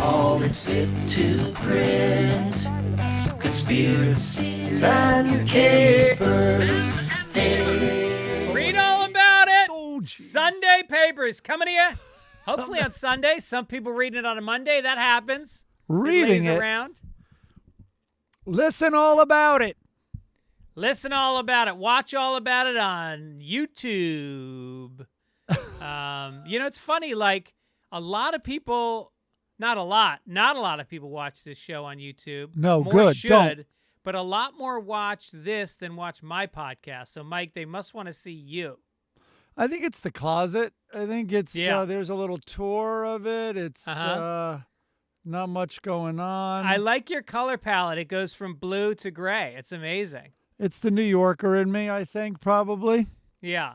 all that's fit to print. Conspiracies and capers. Hey. Read all about it. Sunday papers coming to you. Hopefully on Sunday. Some people reading it on a Monday. That happens. Reading it. Around. Listen all about it. Listen all about it. Watch all about it on YouTube. It's funny. Like a lot of people, not a lot of people watch this show on YouTube. No, more good. Should, Don't. But a lot more watch this than watch my podcast. So, Mike, they must want to see you. I think it's the closet. I think it's there's a little tour of it. It's not much going on. I like your color palette. It goes from blue to gray. It's amazing. It's the New Yorker in me, I think, probably. Yeah.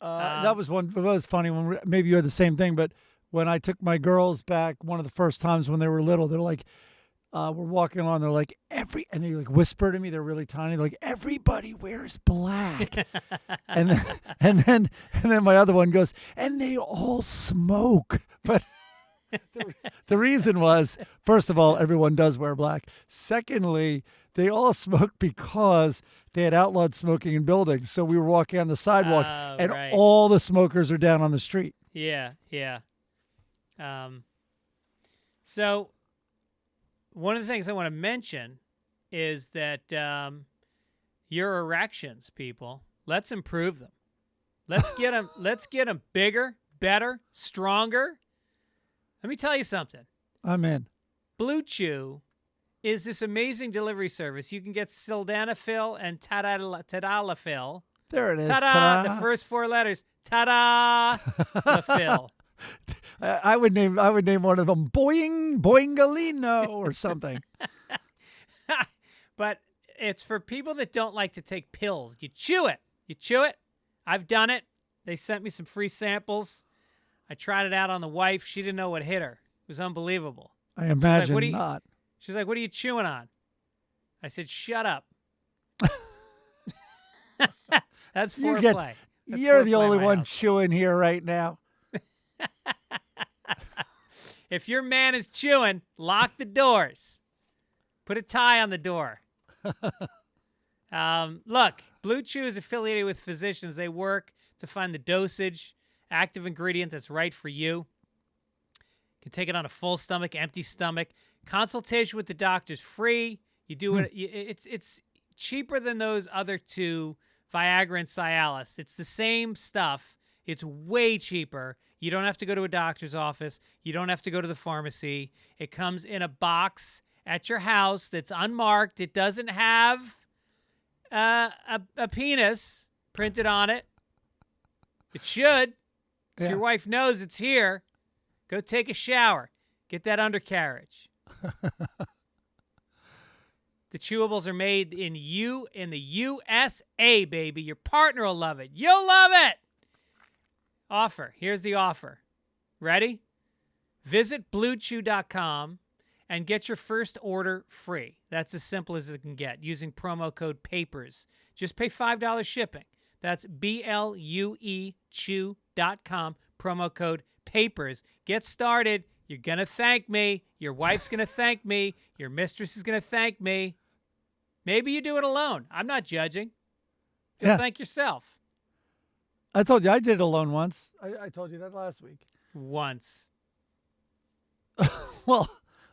That was funny when maybe you had the same thing, but when I took my girls back, one of the first times when they were little, they're like, we're walking along, they're like, and they like whisper to me, they're really tiny, they're like, everybody wears black. and then my other one goes, and they all smoke. But the reason was, first of all, everyone does wear black. Secondly, they all smoked because they had outlawed smoking in buildings. So we were walking on the sidewalk, and all the smokers are down on the street. Yeah. So one of the things I want to mention is that your erections, people, let's improve them. Let's get them. Let's get them bigger, better, stronger. Let me tell you something. I'm in. Blue Chew is this amazing delivery service. You can get Sildenafil and Tadalafil. There it is. Ta-da! Ta-da. The first four letters. Ta-da! The fill. I would name one of them Boingalino or something. But it's for people that don't like to take pills. You chew it. I've done it. They sent me some free samples. I tried it out on the wife. She didn't know what hit her. It was unbelievable. I imagine not. She's like, what are you chewing on? I said, shut up. That's foreplay. You're the only one chewing here right now. If your man is chewing, lock the doors. Put a tie on the door. Look, Blue Chew is affiliated with physicians. They work to find the dosage, active ingredient that's right for you. You can take it on a full stomach, empty stomach. Consultation with the doctor's free. You do it. It's cheaper than those other two, Viagra and Cialis. It's the same stuff. It's way cheaper. You don't have to go to a doctor's office. You don't have to go to the pharmacy. It comes in a box at your house that's unmarked. It doesn't have a penis printed on it. It should. So your wife knows it's here. Go take a shower. Get that undercarriage. The chewables are made in the USA, baby. Your partner will love it. You'll love it. Offer. Here's the offer. Ready? Visit BlueChew.com and get your first order free. That's as simple as it can get using promo code PAPERS. Just pay $5 shipping. That's BLUE Chew.com, promo code PAPERS. Get started. You're going to thank me. Your wife's going to thank me. Your mistress is going to thank me. Maybe you do it alone. I'm not judging. You'll thank yourself. I told you I did it alone once. I told you that last week. Once. Well,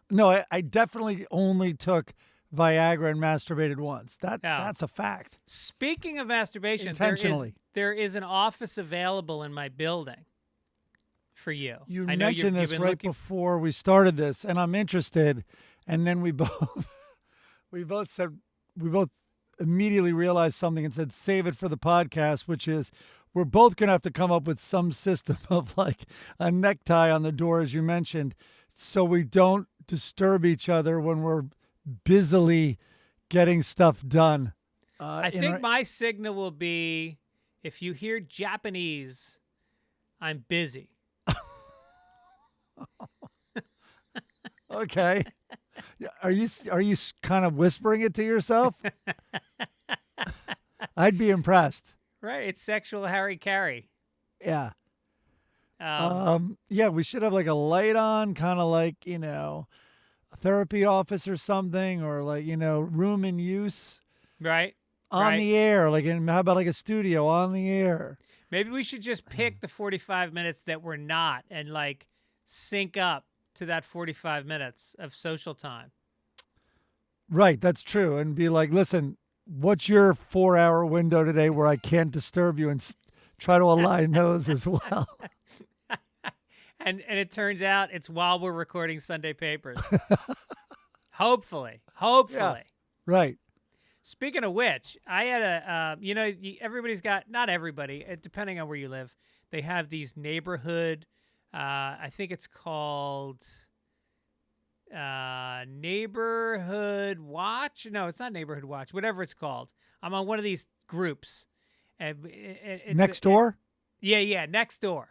no, I definitely only took Viagra and masturbated once. That's a fact. Speaking of masturbation, intentionally, there is an office available in my building for you. You mentioned this right before we started this, and I'm interested. And then we both immediately realized something and said, save it for the podcast, which is we're both going to have to come up with some system of like a necktie on the door, as you mentioned, so we don't disturb each other when we're busily getting stuff done. I think my signal will be, if you hear Japanese, I'm busy. Okay. Are you kind of whispering it to yourself? I'd be impressed. Right. It's sexual Harry Carey. Yeah. Yeah, we should have like a light on, kind of like, a therapy office or something, or like, room in use right. on right. the air. Like, how about like a studio on the air? Maybe we should just pick the 45 minutes that we're not and like sync up to that 45 minutes of social time. Right, that's true. And be like, listen, what's your 4-hour window today where I can't disturb you, and try to align those as well. And it turns out it's while we're recording Sunday Papers. Hopefully. Yeah, right. Speaking of which, I had everybody's got, not everybody, depending on where you live, they have these neighborhood, I think it's called Neighborhood Watch. No, it's not Neighborhood Watch, whatever it's called. I'm on one of these groups. And Next door? Yeah, Next Door.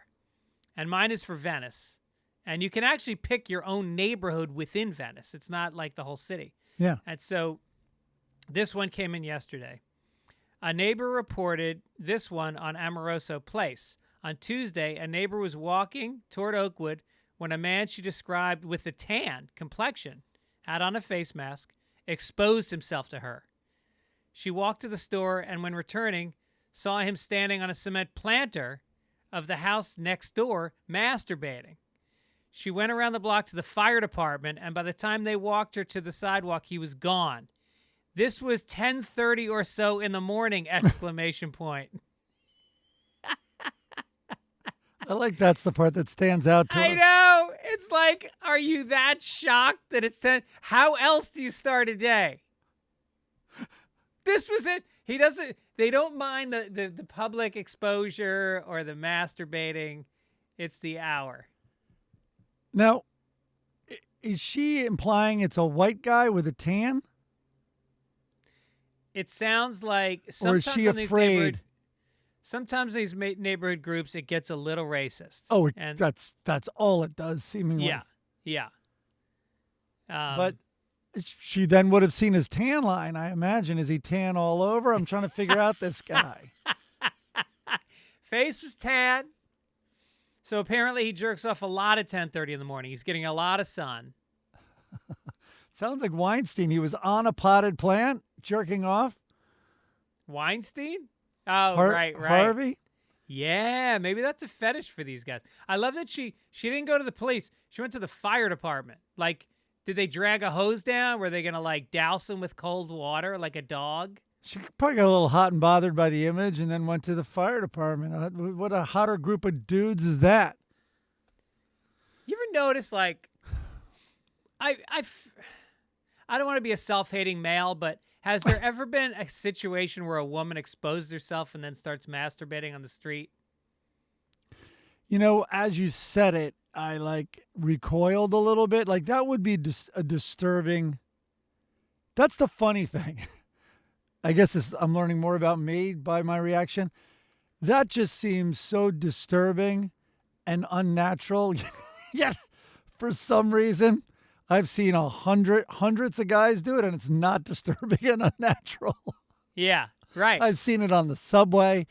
And mine is for Venice. And you can actually pick your own neighborhood within Venice. It's not like the whole city. Yeah. And so this one came in yesterday. A neighbor reported this one on Amoroso Place. On Tuesday, a neighbor was walking toward Oakwood when a man she described with a tan complexion, had on a face mask, exposed himself to her. She walked to the store and when returning, saw him standing on a cement planter of the house next door, masturbating. She went around the block to the fire department, and by the time they walked her to the sidewalk, he was gone. This was 10:30 or so in the morning, exclamation point. I like that's the part that stands out to I us. know. It's like, are you that shocked that it's 10? How else do you start a day? This was it. They don't mind the public exposure or the masturbating. It's the hour. Now, is she implying it's a white guy with a tan? It sounds like Or is sometimes she on these afraid? Sometimes these neighborhood groups, it gets a little racist. Oh, and that's all it does, seemingly. yeah. But she then would have seen his tan line, I imagine. Is he tan all over? I'm trying to figure out this guy. Face was tan. So apparently he jerks off a lot at 10:30 in the morning. He's getting a lot of sun. Sounds like Weinstein. He was on a potted plant, jerking off. Weinstein? Oh, right. Harvey? Yeah, maybe that's a fetish for these guys. I love that she didn't go to the police. She went to the fire department. Like, did they drag a hose down? Were they going to, like, douse him with cold water like a dog? She probably got a little hot and bothered by the image and then went to the fire department. What a hotter group of dudes is that? You ever notice, like, I don't want to be a self-hating male, but has there ever been a situation where a woman exposed herself and then starts masturbating on the street? As you said it, I like recoiled a little bit. Like that would be a disturbing. That's the funny thing. I guess I'm learning more about me by my reaction. That just seems so disturbing and unnatural. Yet, for some reason, I've seen hundreds of guys do it, and it's not disturbing and unnatural. Yeah, right. I've seen it on the subway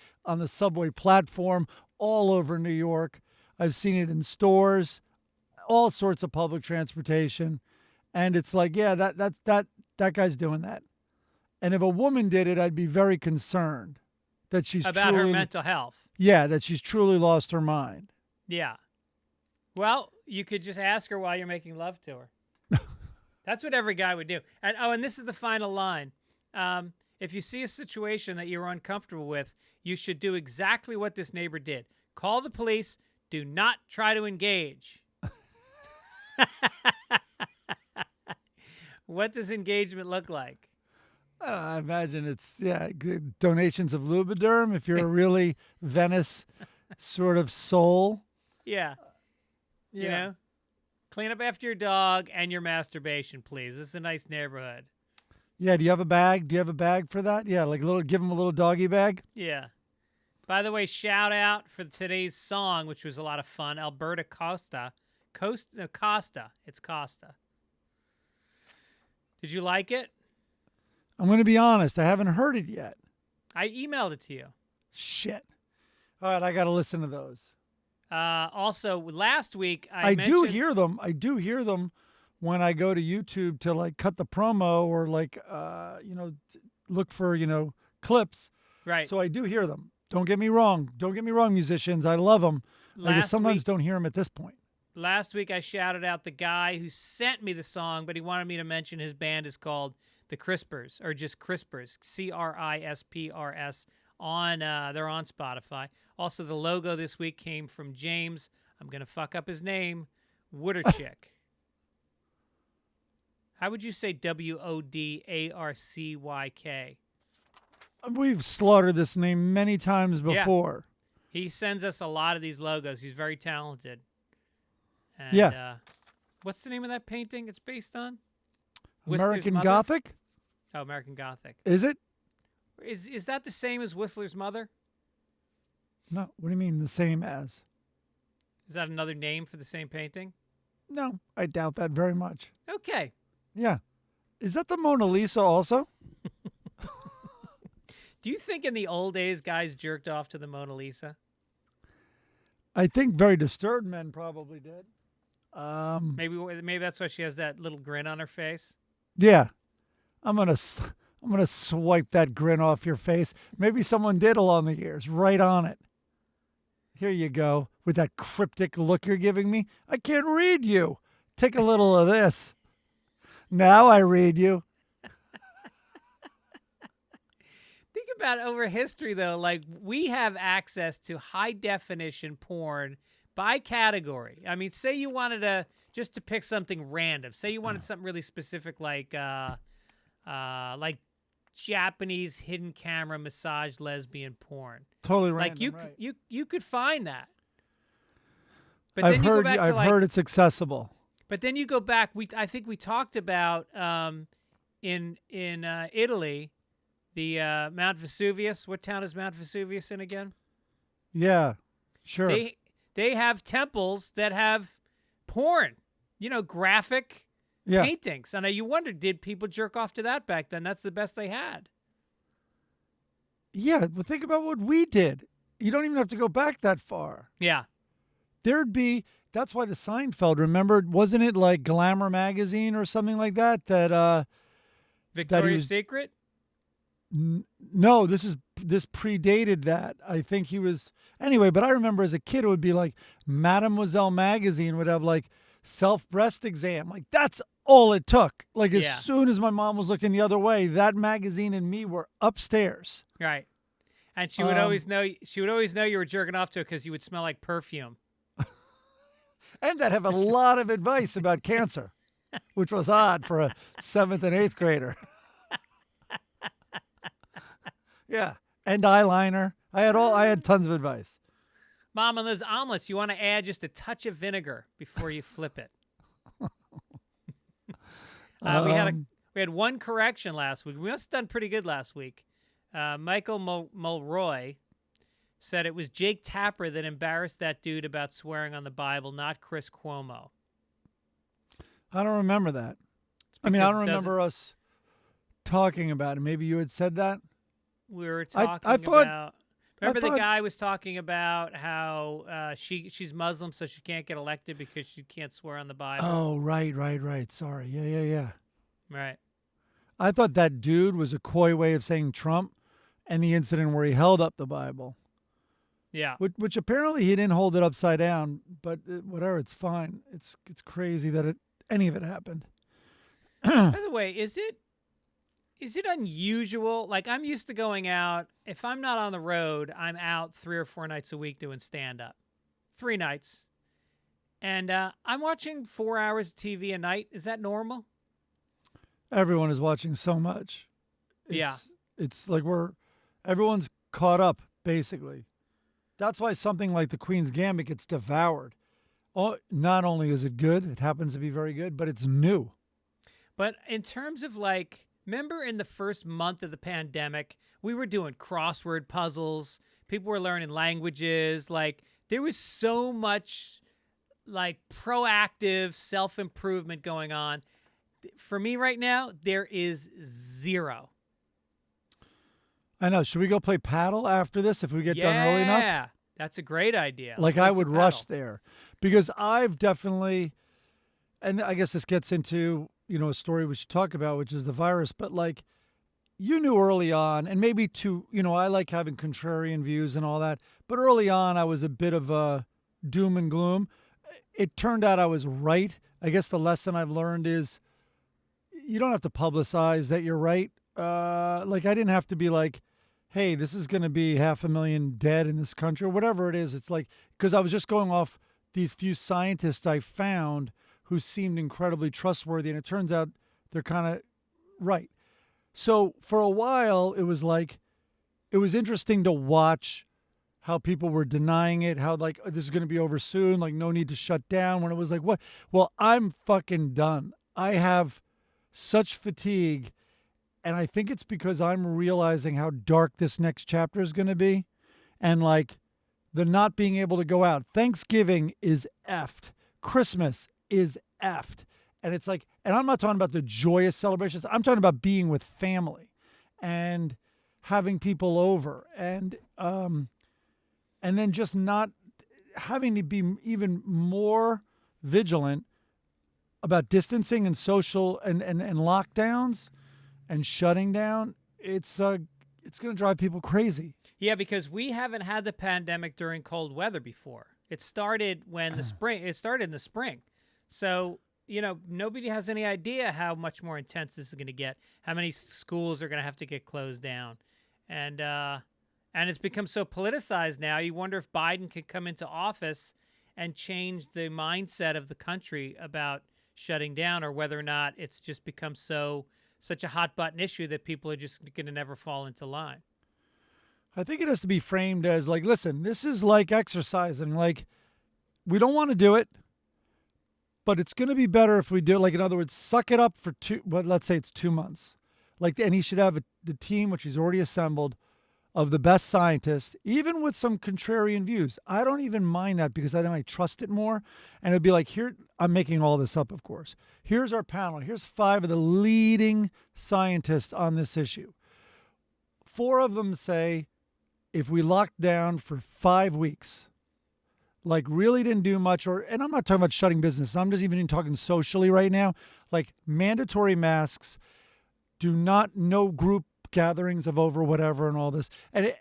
platform, all over New York. I've seen it in stores, all sorts of public transportation, and it's like, yeah, that guy's doing that. And if a woman did it, I'd be very concerned that she's about her mental health. Yeah, that she's truly lost her mind. Yeah. Well, you could just ask her while you're making love to her. That's what every guy would do. And this is the final line. If you see a situation that you're uncomfortable with, you should do exactly what this neighbor did. Call the police. Do not try to engage. What does engagement look like? I imagine it's, donations of Lubriderm if you're a really Venice sort of soul. Yeah. You know? Clean up after your dog and your masturbation, please. This is a nice neighborhood. Yeah, do you have a bag? Do you have a bag for that? Yeah, like give him a little doggy bag. Yeah. By the way, shout out for today's song, which was a lot of fun. Alberta Costa. Costa. It's Costa. Did you like it? I'm going to be honest. I haven't heard it yet. I emailed it to you. Shit. All right, I got to listen to those. Also, last week I mentioned, do hear them. I do hear them when I go to YouTube to like cut the promo or like look for clips. right. So I do hear them. Don't get me wrong. Don't get me wrong, musicians. I love them. I just sometimes don't hear them at this point. Last week I shouted out the guy who sent me the song, but he wanted me to mention his band is called The Crispers, or just Crispers, Crisprs. They're on Spotify. Also, the logo this week came from James. I'm gonna fuck up his name, Wooderchick. How would you say Wodarcyk? We've slaughtered this name many times before. He sends us a lot of these logos. He's very talented. And, Yeah. What's the name of that painting it's based on? American Mother? Gothic? Oh, American Gothic. Is it? Is that the same as Whistler's Mother? No. What do you mean the same as? Is that another name for the same painting? No, I doubt that very much. Okay. Yeah. Is that the Mona Lisa also? Do you think in the old days guys jerked off to the Mona Lisa? I think very disturbed men probably did. Maybe that's why she has that little grin on her face. Yeah. I'm gonna swipe that grin off your face. Maybe someone did along the years. Right on it. Here you go. With that cryptic look you're giving me. I can't read you. Take a little of this. Now I read you. Think about over history, though. Like, we have access to high-definition porn by category. I mean, say you wanted to just to pick something random. Say you wanted something really specific, like Japanese hidden camera massage lesbian porn. Totally Like random, right. you could find that. But I've then you go heard back to I've like, heard it's accessible. But then you go back. I think we talked about in Italy, the Mount Vesuvius. What town is Mount Vesuvius in again? Yeah, sure. They have temples that have porn, graphic paintings. And you wonder, did people jerk off to that back then? That's the best they had. Yeah, but think about what we did. You don't even have to go back that far. Yeah. That's why the Seinfeld, remember, wasn't it like Glamour magazine or something like that? Victoria's Secret? No, this predated that. I think he was, anyway, but I remember as a kid, it would be like Mademoiselle magazine would have like self-breast exam. Like that's all it took. Like as soon as my mom was looking the other way, that magazine and me were upstairs. Right. And she would always know you were jerking off to it because you would smell like perfume. And that have a lot of advice about cancer, which was odd for a 7th and 8th grader. Yeah. And eyeliner. I had tons of advice. Mom, on those omelets, you want to add just a touch of vinegar before you flip it. We had one correction last week. We must have done pretty good last week. Michael Mulroy said it was Jake Tapper that embarrassed that dude about swearing on the Bible, not Chris Cuomo. I don't remember that. I mean, I don't remember us talking about it. Maybe you had said that? We were talking about... Remember the guy was talking about how she's Muslim, so she can't get elected because she can't swear on the Bible. Oh, right. Sorry. Yeah. Right. I thought that dude was a coy way of saying Trump and the incident where he held up the Bible. Yeah. Which apparently he didn't hold it upside down, but whatever, it's fine. It's crazy that any of it happened. By the way, is it unusual? Like, I'm used to going out. If I'm not on the road, I'm out 3 or 4 nights a week doing stand-up. 3 nights. And I'm watching 4 hours of TV a night. Is that normal? Everyone is watching so much. It's like everyone's caught up, basically. That's why something like The Queen's Gambit gets devoured. Not only is it good, it happens to be very good, but it's new. But in terms of like... Remember in the first month of the pandemic, we were doing crossword puzzles. People were learning languages. Like, there was so much, like, proactive self-improvement going on. For me right now, there is zero. I know. Should we go play paddle after this if we get done early enough? That's a great idea. Like Let's I race would the rush paddle. there because I've definitely, and I guess this gets into, a story we should talk about, which is the virus, but like you knew early on, and maybe I like having contrarian views and all that, but early on I was a bit of a doom and gloom. It turned out I was right. I guess the lesson I've learned is you don't have to publicize that you're right. Like I didn't have to be like, hey, this is going to be 500,000 dead in this country or whatever it is. It's like, because I was just going off these few scientists I found who seemed incredibly trustworthy. And it turns out they're kind of right. So for a while, it was interesting to watch how people were denying it, how like, this is going to be over soon, like no need to shut down, when it was like, what? Well, I'm fucking done. I have such fatigue. And I think it's because I'm realizing how dark this next chapter is going to be. And like the not being able to go out. Thanksgiving is effed. Christmas is effed. And it's like, and I'm not talking about the joyous celebrations. I'm talking about being with family and having people over and then just not having to be even more vigilant about distancing and social and lockdowns and shutting down. It's going to drive people crazy. Yeah, because we haven't had the pandemic during cold weather before. It started when the spring. It started in the spring, so nobody has any idea how much more intense this is going to get. How many schools are going to have to get closed down, and it's become so politicized now. You wonder if Biden could come into office and change the mindset of the country about shutting down, or whether or not it's just become such a hot button issue that people are just going to never fall into line. I think it has to be framed as like, listen, this is like exercising. Like, we don't want to do it, but it's going to be better if we do it. Like, in other words, suck it up for let's say it's 2 months. Like, and he should have the team, which he's already assembled, of the best scientists, even with some contrarian views. I don't even mind that because I trust it more. And it'd be like, here, I'm making all this up, of course. Here's our panel. Here's 5 of the leading scientists on this issue. 4 of them say, if we locked down for 5 weeks, like really didn't do much, and I'm not talking about shutting business. I'm just even talking socially right now, like mandatory masks, no group gatherings of over whatever and all this. And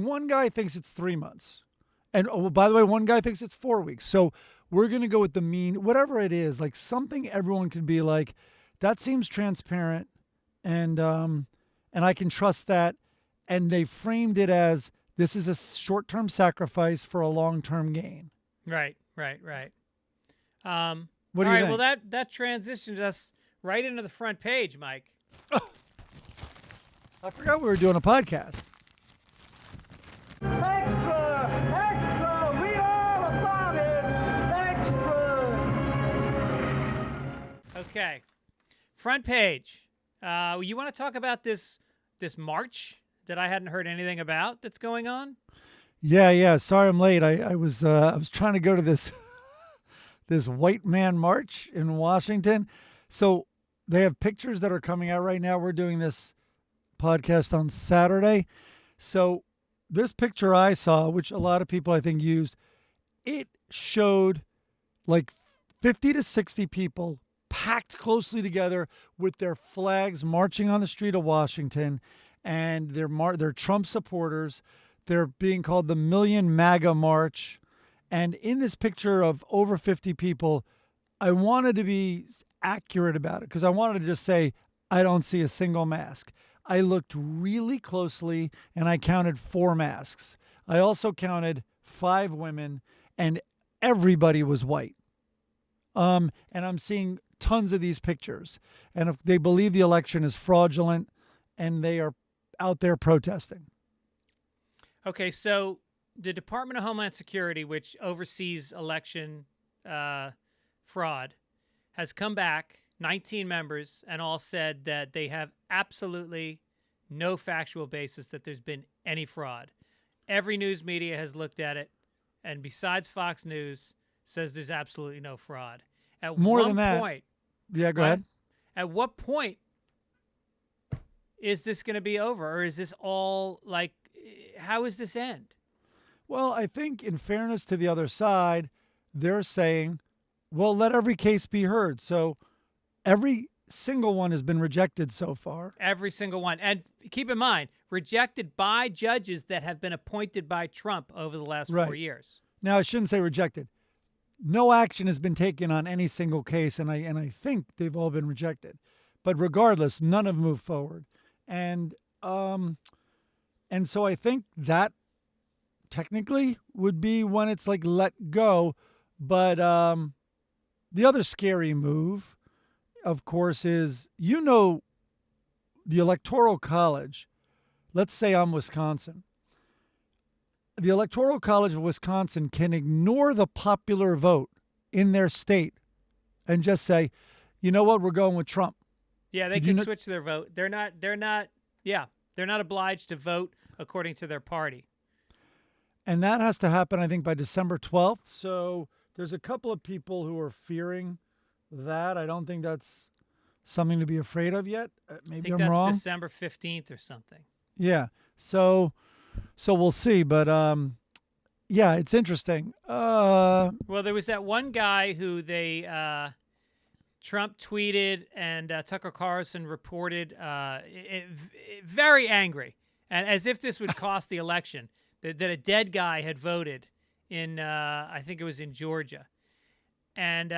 one guy thinks it's 3 months. And oh, by the way, one guy thinks it's 4 weeks. So we're going to go with the mean, whatever it is, like something everyone could be like, that seems transparent. And I can trust that. And they framed it as this is a short-term sacrifice for a long-term gain. Right. What do you think? think? Well, that transitions us right into the front page, Mike. I forgot we were doing a podcast. Extra! Extra! Read all about it! Extra! Okay. Front page. You want to talk about this march that I hadn't heard anything about that's going on? Yeah. Sorry I'm late. I was trying to go to this this white man march in Washington. So they have pictures that are coming out right now. We're doing this podcast on Saturday. So this picture I saw, which a lot of people I think used, it showed like 50 to 60 people packed closely together with their flags marching on the street of Washington, and they're Trump supporters. They're being called the Million MAGA March. And in this picture of over 50 people, I wanted to be accurate about it because I wanted to just say, I don't see a single mask. I looked really closely and I counted 4 masks. I also counted 5 women and everybody was white. And I'm seeing tons of these pictures. And if they believe the election is fraudulent and they are out there protesting. Okay, so the Department of Homeland Security, which oversees election fraud, has come back, 19 members, and all said that they have absolutely no factual basis that there's been any fraud. Every news media has looked at it, and besides Fox News, says there's absolutely no fraud. At More one than that. point, Yeah, go ahead. At what point is this going to be over, or is this all like? How is this end? Well, I think in fairness to the other side, they're saying, well, let every case be heard. So every single one has been rejected so far. Every single one. And keep in mind, rejected by judges that have been appointed by Trump over the last 4 years. Now, I shouldn't say rejected. No action has been taken on any single case, and I think they've all been rejected. But regardless, none have moved forward. And so I think that technically would be when it's like let go. But the other scary move, of course, is, the Electoral College. Let's say I'm Wisconsin. The Electoral College of Wisconsin can ignore the popular vote in their state and just say, you know what, we're going with Trump. Yeah, they can switch their vote. They're not obliged to vote according to their party. And that has to happen, I think, by December 12th. So there's a couple of people who are fearing that. I don't think that's something to be afraid of yet. Maybe I'm wrong. That's December 15th or something. Yeah. So we'll see. But, yeah, it's interesting. Well, there was that one guy who Trump tweeted and Tucker Carlson reported very angry, and as if this would cost the election, that a dead guy had voted in, I think it was in Georgia, and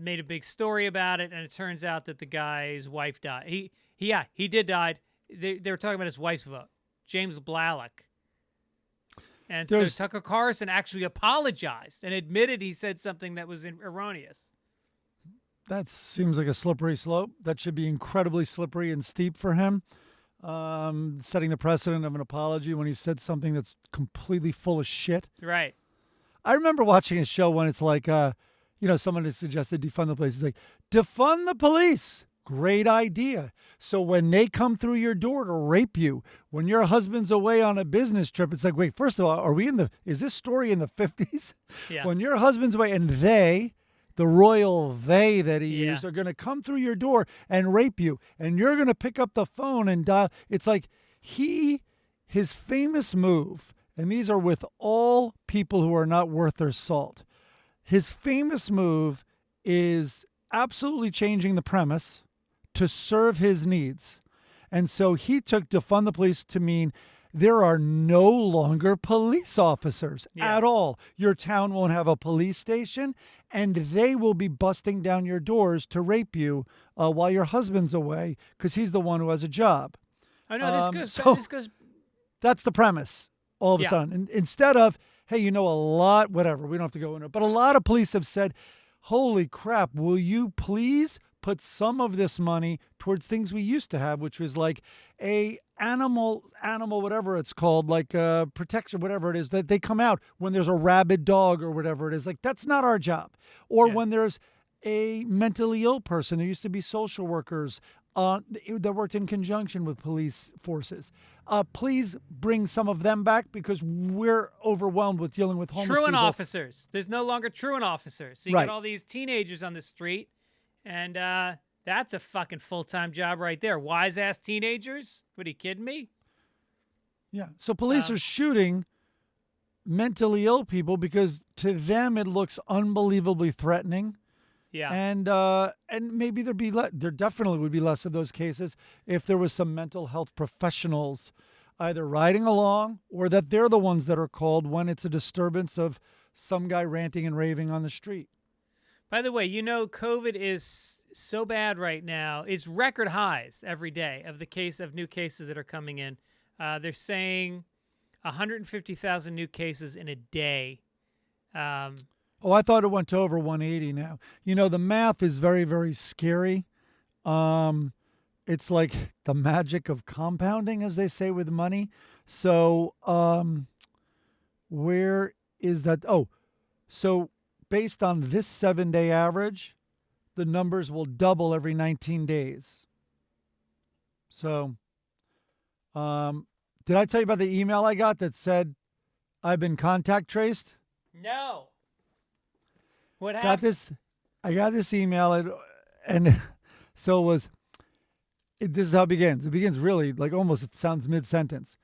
made a big story about it, and it turns out that the guy's wife died. He did die. They were talking about his wife's vote, James Blalock. And so Tucker Carlson actually apologized and admitted he said something that was erroneous. That seems like a slippery slope. That should be incredibly slippery and steep for him. Setting the precedent of an apology when he said something that's completely full of shit. Right. I remember watching a show when it's like, someone has suggested defund the police. It's like, defund the police. Great idea. So when they come through your door to rape you, when your husband's away on a business trip, it's like, wait, first of all, is this story in the 50s? Yeah. When your husband's away and the royal they that he used, are going to come through your door and rape you, and you're going to pick up the phone and dial. It's like his famous move, and these are with all people who are not worth their salt. His famous move is absolutely changing the premise to serve his needs. And so he took defund the police to mean there are no longer police officers at all. Your town won't have a police station, and they will be busting down your doors to rape you while your husband's away because he's the one who has a job. I know this goes. That's the premise. All of a sudden, instead of, hey, a lot, whatever, we don't have to go into it, but a lot of police have said, holy crap, will you please put some of this money towards things we used to have, which was like a animal, whatever it's called, like protection, whatever it is, that they come out when there's a rabid dog or whatever it is. Like, that's not our job. Or when there's a mentally ill person. There used to be social workers that worked in conjunction with police forces. Please bring some of them back because we're overwhelmed with dealing with homeless truant people. officers. There's no longer truant officers. So you get all these teenagers on the street, and that's a fucking full-time job right there. Wise-ass teenagers? What, are you kidding me? Yeah. So police are shooting mentally ill people because to them it looks unbelievably threatening. Yeah. And maybe there definitely would be less of those cases if there was some mental health professionals either riding along or that they're the ones that are called when it's a disturbance of some guy ranting and raving on the street. By the way, COVID is so bad right now. It's record highs every day of new cases that are coming in. They're saying 150,000 new cases in a day. I thought it went to over 180 now. The math is very, very scary. It's like the magic of compounding, as they say with money. So where is that? So based on this 7-day average, the numbers will double every 19 days. So did I tell you about the email I got that said I've been contact traced? No. What happened? I got this email, and so this is how it begins. It begins really like almost, it sounds mid-sentence.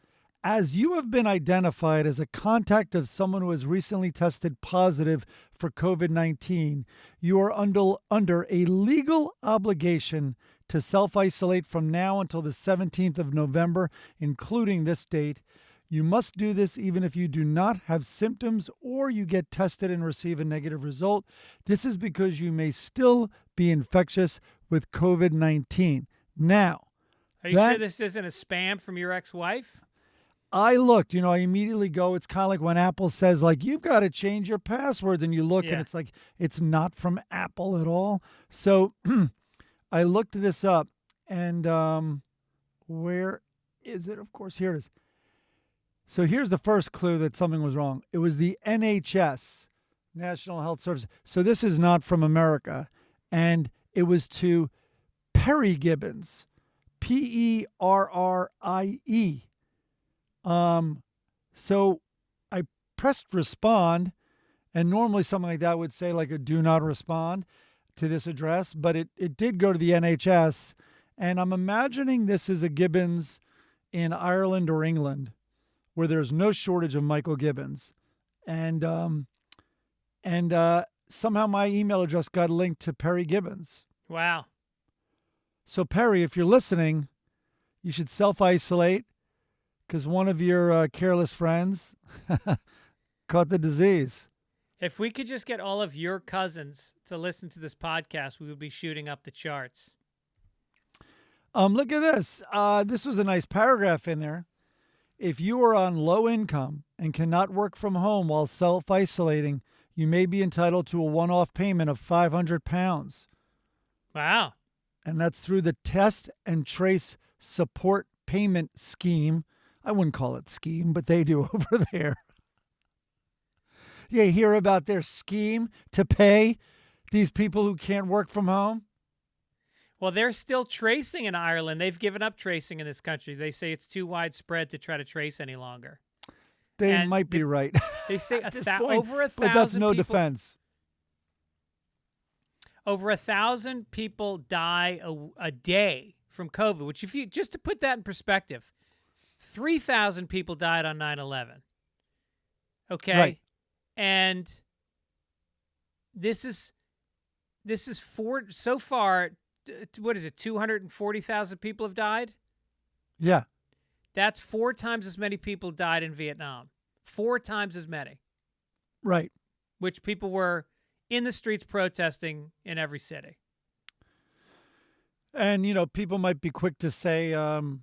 As you have been identified as a contact of someone who has recently tested positive for COVID-19, you are under a legal obligation to self-isolate from now until the 17th of November, including this date. You must do this even if you do not have symptoms or you get tested and receive a negative result. This is because you may still be infectious with COVID-19. Now, Are you sure this isn't a spam from your ex-wife? I looked, I immediately go, it's kind of like when Apple says, like, you've got to change your passwords, and you look and it's like, it's not from Apple at all. So I looked this up, and where is it? Of course, here it is. So here's the first clue that something was wrong. It was the NHS, National Health Service. So this is not from America, and it was to Perry Gibbons, Perrie. So I pressed respond, and normally something like that would say like a do not respond to this address, but it did go to the NHS, and I'm imagining this is a Gibbons in Ireland or England where there's no shortage of Michael Gibbons. And somehow my email address got linked to Perry Gibbons. Wow. So Perry, if you're listening, you should self-isolate, because one of your careless friends caught the disease. If we could just get all of your cousins to listen to this podcast, we would be shooting up the charts. Look at this. This was a nice paragraph in there. If you are on low income and cannot work from home while self-isolating, you may be entitled to a one-off payment of £500. Wow. And that's through the Test and Trace Support Payment Scheme. I wouldn't call it scheme, but they do over there. You hear about their scheme to pay these people who can't work from home? Well, they're still tracing in Ireland. They've given up tracing in this country. They say it's too widespread to try to trace any longer. They might be right. They say At this over 1,000 but that's no people, defense. Over 1,000 people die a day from COVID, which if you just to put that in perspective, 3,000 people died on 9/11. Okay? Right. And this is so far, what is it, 240,000 people have died? Yeah. That's 4 times as many people died in Vietnam. 4 times as many. Right. Which people were in the streets protesting in every city. And, people might be quick to say, oh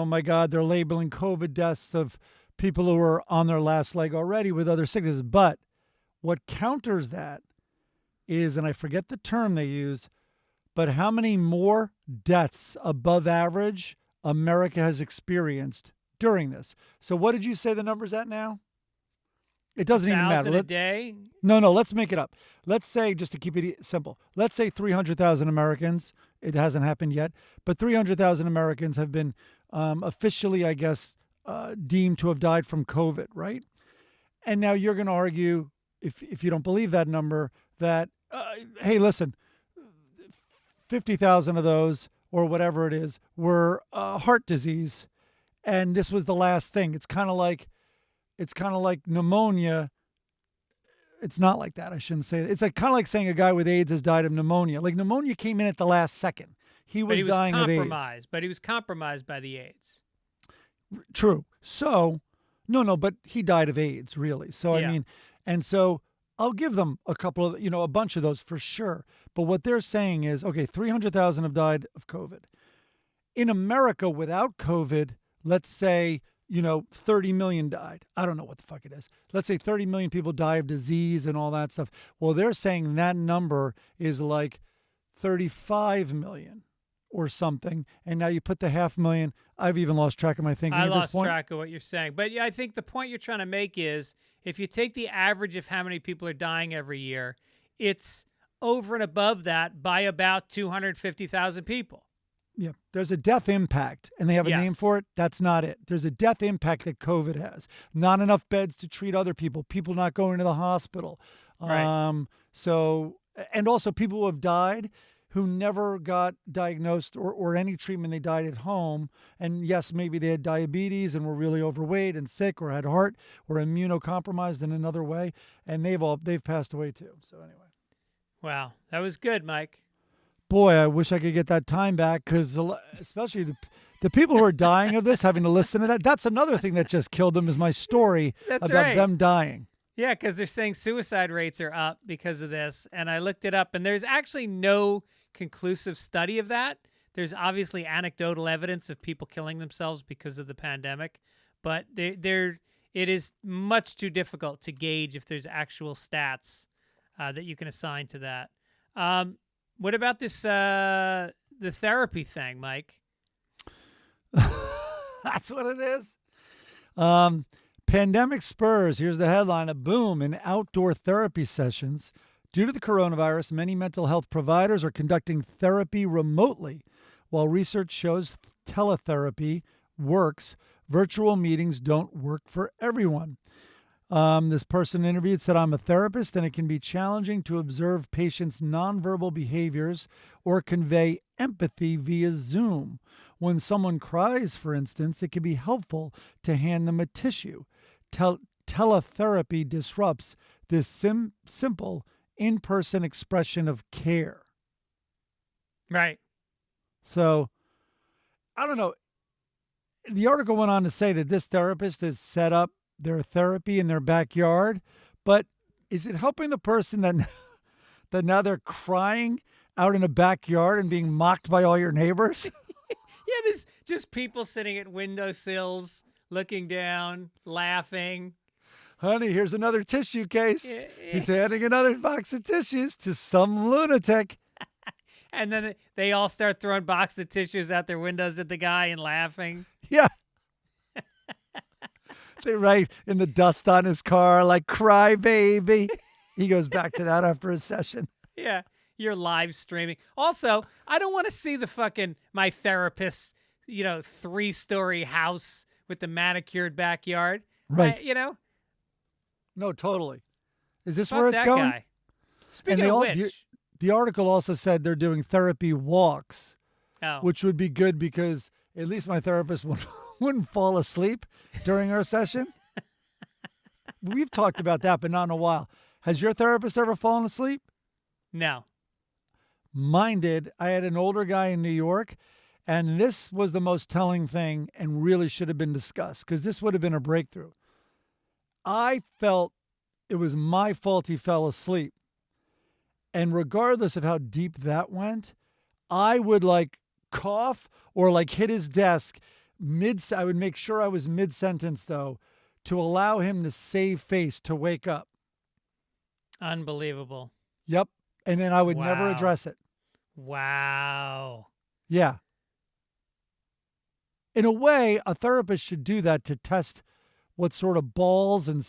my God, they're labeling COVID deaths of people who are on their last leg already with other sicknesses. But what counters that is, and I forget the term they use, but how many more deaths above average America has experienced during this. So what did you say the number's at now? It doesn't even matter. A day? No, let's make it up. Let's say, just to keep it simple, let's say 300,000 Americans. It hasn't happened yet, but 300,000 Americans have been officially, I guess, deemed to have died from COVID, right? And now you're going to argue, if you don't believe that number, that, hey, listen, 50,000 of those, or whatever it is, were heart disease, and this was the last thing. It's kind of like pneumonia. It's not like that. I shouldn't say that. It's like kind of like saying a guy with AIDS has died of pneumonia. Like pneumonia came in at the last second. He was dying of AIDS. But he was compromised by the AIDS. True. So, no, but he died of AIDS, really. So, Yeah. I mean, and so I'll give them a couple of, a bunch of those for sure. But what they're saying is, okay, 300,000 have died of COVID. In America without COVID, let's say, 30 million died. I don't know what the fuck it is. Let's say 30 million people die of disease and all that stuff. Well, they're saying that number is like 35 million or something. And now you put the 500,000. I've even lost track of my thinking I at this lost point. track of what you're saying. But yeah, I think the point you're trying to make is if you take the average of how many people are dying every year, it's over and above that by about 250,000 people. Yeah, there's a death impact, and they have a name for it. That's not it. There's a death impact that COVID has. Not enough beds to treat other people. People not going to the hospital. Right. So, and also people who have died, who never got diagnosed or any treatment. They died at home. And yes, maybe they had diabetes and were really overweight and sick or had heart or immunocompromised in another way. And they've passed away too. So anyway. Wow. That was good, Mike. Boy, I wish I could get that time back, because especially the people who are dying of this, having to listen to that, that's another thing that just killed them, is my story That's about right. them dying. Yeah, because they're saying suicide rates are up because of this. And I looked it up, and there's actually no conclusive study of that. There's obviously anecdotal evidence of people killing themselves because of the pandemic, but it is much too difficult to gauge if there's actual stats that you can assign to that. What about this the therapy thing, Mike? That's what it is. Pandemic spurs, here's the headline, a boom in outdoor therapy sessions. Due to the coronavirus, many mental health providers are conducting therapy remotely. While research shows teletherapy works, virtual meetings don't work for everyone. This person interviewed said, I'm a therapist, and it can be challenging to observe patients' nonverbal behaviors or convey empathy via Zoom. When someone cries, for instance, it can be helpful to hand them a tissue. Teletherapy disrupts this simple in-person expression of care. Right. So, I don't know. The article went on to say that this therapist has set up their therapy in their backyard, but is it helping the person that now they're crying out in a backyard and being mocked by all your neighbors? Yeah, there's just people sitting at windowsills, looking down, laughing. Honey, here's another tissue case. Yeah. He's handing another box of tissues to some lunatic. And then they all start throwing boxes of tissues out their windows at the guy and laughing. Yeah. They write in the dust on his car, like, cry baby. He goes back to that after a session. Yeah, you're live streaming. Also, I don't want to see my therapist's, 3-story house with the manicured backyard. Right. No, totally. Is this where Fuck it's that going? guy. Speaking of which, The article also said they're doing therapy walks, oh, which would be good because at least my therapist wouldn't fall asleep during our session. We've talked about that, but not in a while. Has your therapist ever fallen asleep? no. Mine did. I had an older guy in New York, and this was the most telling thing and really should have been discussed, because this would have been a breakthrough. I felt it was my fault he fell asleep. And regardless of how deep that went, I would cough or hit his desk I would make sure I was mid-sentence, though, to allow him to save face to wake up. Unbelievable. Yep. And then I would never Wow. address it. Wow. Yeah. In a way, a therapist should do that to test what sort of balls and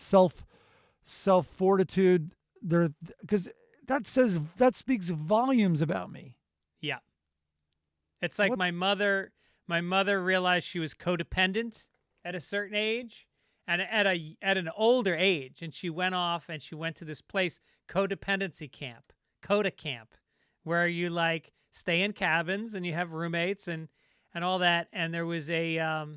self-fortitude they're, because that speaks volumes about me. Yeah. It's like What- my mother realized she was codependent at a certain age and at an older age. And she went off and she went to this place, codependency camp, Coda camp, where you stay in cabins and you have roommates and all that. And there was a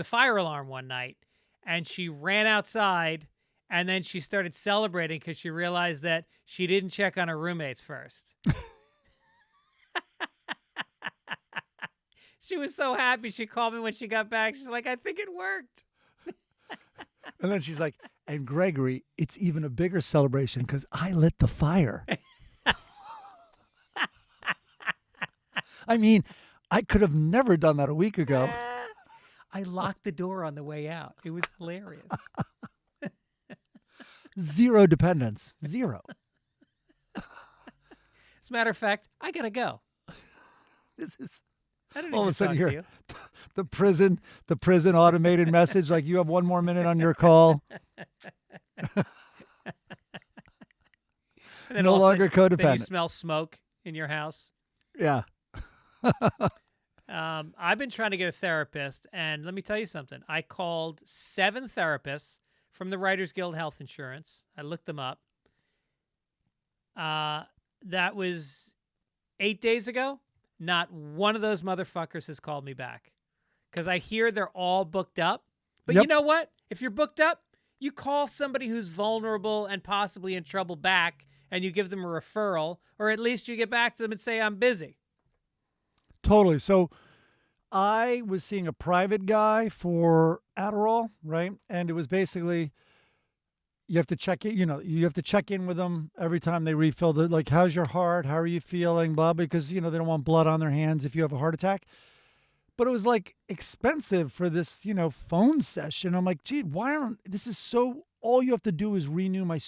fire alarm one night, and she ran outside, and then she started celebrating because she realized that she didn't check on her roommates first. She was so happy. She called me when she got back. She's like, I think it worked. And then she's like, and Gregory, it's even a bigger celebration because I lit the fire. I mean, I could have never done that a week ago. I locked the door on the way out. It was hilarious. Zero dependence. Zero. As a matter of fact, I got to go. This is I don't all need of a to sudden talk to here. you. The prison automated message, like, you have 1 more minute on your call. And then No all of a longer sudden, then you codependent. smell smoke in your house. Yeah. I've been trying to get a therapist, and let me tell you something. I called 7 therapists from the Writers Guild Health Insurance. I looked them up. That was 8 days ago, not one of those motherfuckers has called me back because I hear they're all booked up. But you know what? If you're booked up, you call somebody who's vulnerable and possibly in trouble back, and you give them a referral, or at least you get back to them and say, I'm busy. Totally. So I was seeing a private guy for Adderall, right? And it was basically, you have to check it, you have to check in with them every time they refill the, like, how's your heart? How are you feeling? Blah, because, they don't want blood on their hands if you have a heart attack. But it was like expensive for this, phone session. I'm like, gee, this is so, all you have to do is renew my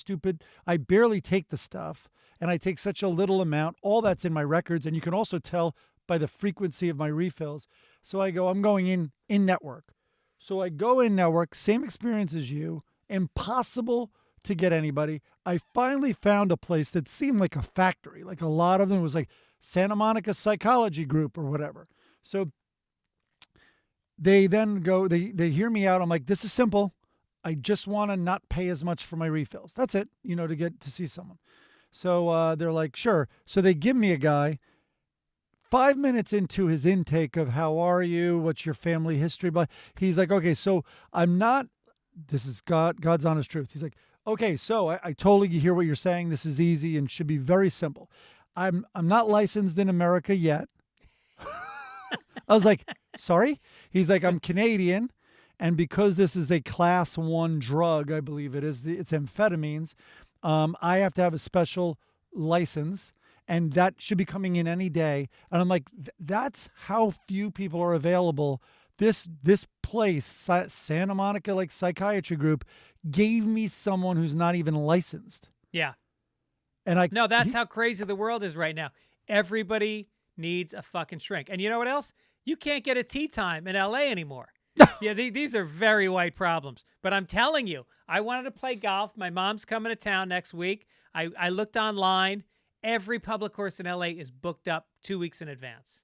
I barely take the stuff and I take such a little amount. All that's in my records. And you can also tell by the frequency of my refills. So I'm going in network. So I go in network, same experience as you, impossible to get anybody. I finally found a place that seemed like a factory. Like a lot of them was like Santa Monica Psychology Group or whatever. So they then go, they hear me out. I'm like, this is simple. I just want to not pay as much for my refills. That's it, to get to see someone. So they're like, sure. So they give me a guy. 5 minutes into his intake of how are you, what's your family history, but he's like, okay, so this is God's honest truth. He's like, okay, so I totally hear what you're saying. This is easy and should be very simple. I'm not licensed in America yet. I was like, sorry? He's like, I'm Canadian, and because this is a class 1 drug, I believe it is, it's amphetamines, I have to have a special license, and that should be coming in any day. And I'm like, that's how few people are available. This place, Santa Monica like psychiatry group, gave me someone who's not even licensed. Yeah. And that's how crazy the world is right now. Everybody needs a fucking shrink. And you know what else? You can't get a tea time in LA anymore. Yeah, these are very white problems. But I'm telling you, I wanted to play golf. My mom's coming to town next week. I looked online. Every public course in LA is booked up 2 weeks in advance.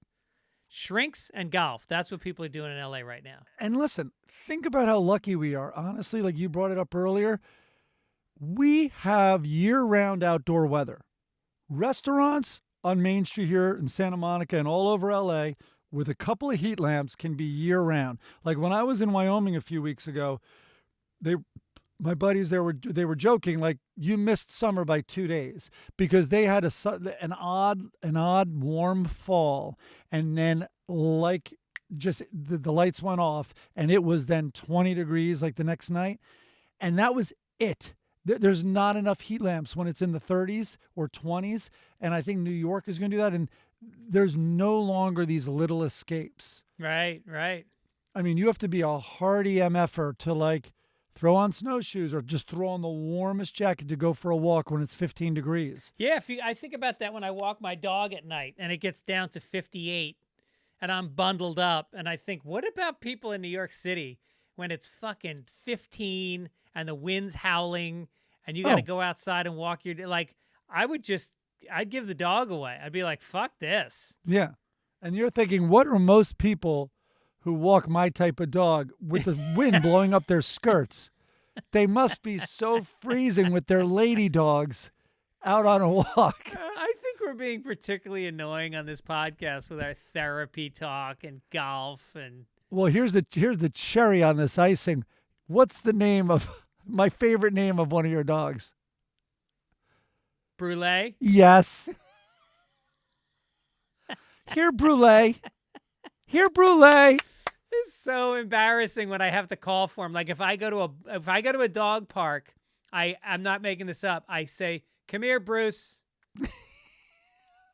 Shrinks and golf. That's what people are doing in LA right now. And listen, think about how lucky we are. Honestly, like you brought it up earlier, we have year-round outdoor weather. Restaurants on Main Street here in Santa Monica and all over LA with a couple of heat lamps can be year-round. Like when I was in Wyoming a few weeks ago, my buddies they were joking, like, you missed summer by 2 days because they had an odd warm fall, and then like just the lights went off and it was then 20 degrees like the next night, and that was it. There's not enough heat lamps when it's in the 30s or 20s, and I think New York is going to do that, and there's no longer these little escapes. Right. I mean, you have to be a hardy MFer to like throw on snowshoes or just throw on the warmest jacket to go for a walk when it's 15 degrees. Yeah, I think about that when I walk my dog at night and it gets down to 58 and I'm bundled up, and I think, what about people in New York City when it's fucking 15 and the wind's howling and you got to go outside and walk your, like, I'd give the dog away. I'd be like, fuck this. Yeah. And you're thinking, what are most people who walk my type of dog with the wind blowing up their skirts? They must be so freezing with their lady dogs out on a walk. I think we're being particularly annoying on this podcast with our therapy talk and golf and. Well, here's the cherry on this icing. What's the name of my favorite name of one of your dogs? Brulee? Yes. Here, Brulee. Here, Brulee. It's so embarrassing when I have to call for him. Like if I go to a dog park, I'm not making this up. I say, "Come here, Bruce."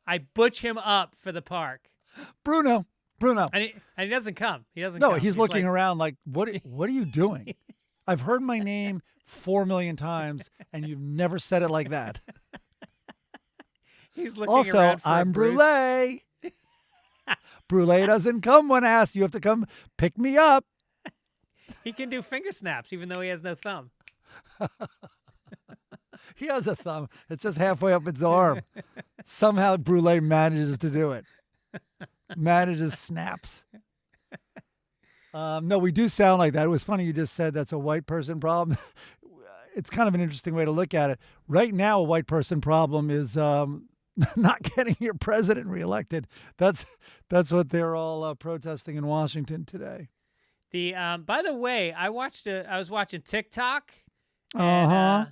I butch him up for the park. Bruno. And he doesn't come. He doesn't No, come. he's looking around like, what are you doing? I've heard my name 4 million times, and you've never said it like that. He's looking also, around for I'm Bruce. Brulee. Brulee doesn't come when asked. You have to come pick me up. He can do finger snaps, even though he has no thumb. He has a thumb. It's just halfway up its arm. Somehow Brulee manages to do it. Manages snaps. No, we do sound like that. It was funny you just said that's a white person problem. It's kind of an interesting way to look at it. Right now, a white person problem is not getting your president reelected. That's what they're all protesting in Washington today. The by the way, I was watching TikTok, and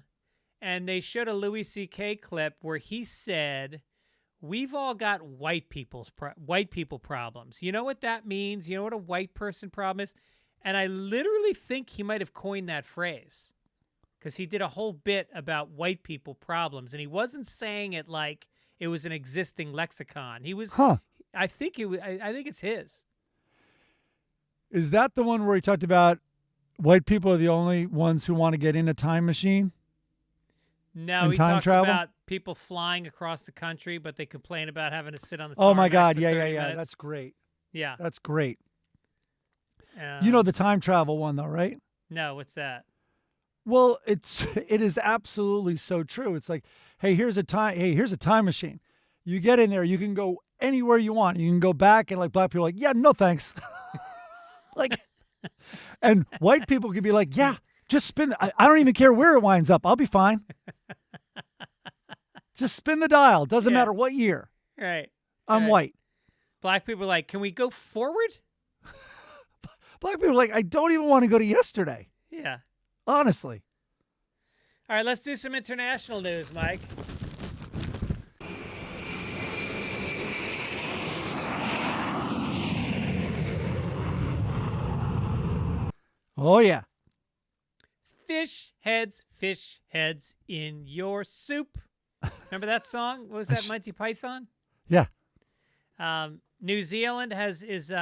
they showed a Louis C.K. clip where he said, "We've all got white people problems. You know what that means? You know what a white person problem is?" And I literally think he might have coined that phrase because he did a whole bit about white people problems, and he wasn't saying it like it was an existing lexicon. He was. I think it's his. Is that the one where he talked about white people are the only ones who want to get in a time machine? No, he talks about people flying across the country, but they complain about having to sit on the tarmac. Oh my God! For Yeah. 30 minutes. That's great. Yeah, that's great. You know the time travel one though, right? No, what's that? Well, it is absolutely so true. It's like, here's a time machine. You get in there, you can go anywhere you want. You can go back, and like black people are like, yeah, no thanks. Like, and white people could be like, yeah, just spin. I don't even care where it winds up. I'll be fine. Just spin the dial. Doesn't matter what year. Right. I'm white. Black people are like, can we go forward? Black people are like, I don't even want to go to yesterday. Yeah. Honestly. All right, let's do some international news, Mike. Oh, yeah. Fish heads in your soup. Remember that song? What was that, Monty Python? Yeah. New Zealand is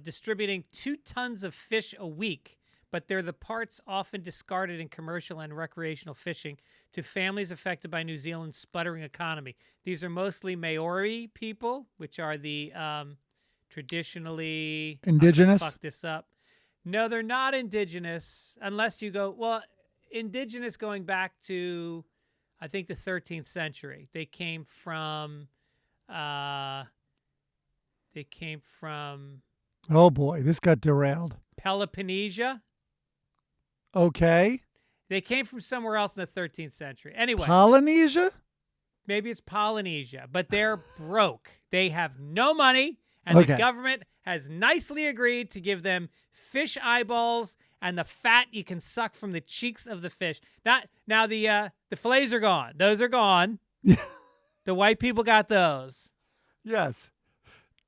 distributing 2 tons of fish a week, but they're the parts often discarded in commercial and recreational fishing to families affected by New Zealand's sputtering economy. These are mostly Maori people, which are the traditionally... Indigenous? Fuck this up. No, they're not indigenous unless you go... Well, indigenous going back to, I think, the 13th century. They came from... Oh, boy. This got derailed. Peloponnesia. Okay. They came from somewhere else in the 13th century. Anyway. Polynesia? Maybe it's Polynesia, but they're broke. They have no money, and the government has nicely agreed to give them fish eyeballs and the fat you can suck from the cheeks of the fish. Now the fillets are gone. Those are gone. The white people got those. Yes.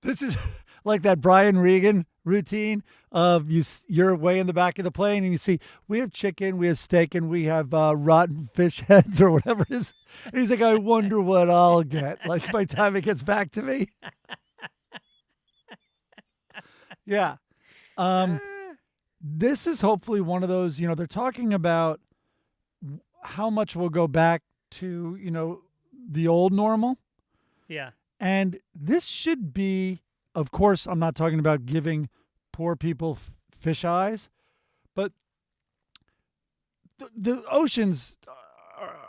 This is like that Brian Regan routine of you're way in the back of the plane and you see, we have chicken, we have steak, and we have rotten fish heads or whatever it is. And he's like, I wonder what I'll get, like by the time it gets back to me. Yeah. This is hopefully one of those, they're talking about how much will go back to, the old normal. Yeah. And this should be, of course, I'm not talking about giving poor people fish eyes, but the oceans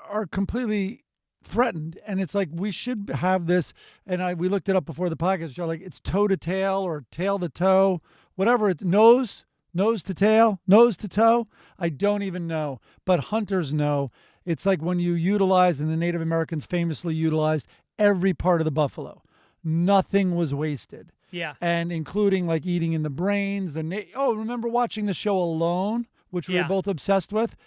are completely threatened. And it's like, we should have this. And we looked it up before the podcast. Like, it's toe to tail or tail to toe, whatever it's nose to tail, nose to toe. I don't even know, but hunters know. It's like when you utilize, and the Native Americans famously utilized every part of the buffalo. Nothing was wasted. Yeah. And including like eating in the brains. Remember watching the show Alone, which we were both obsessed with?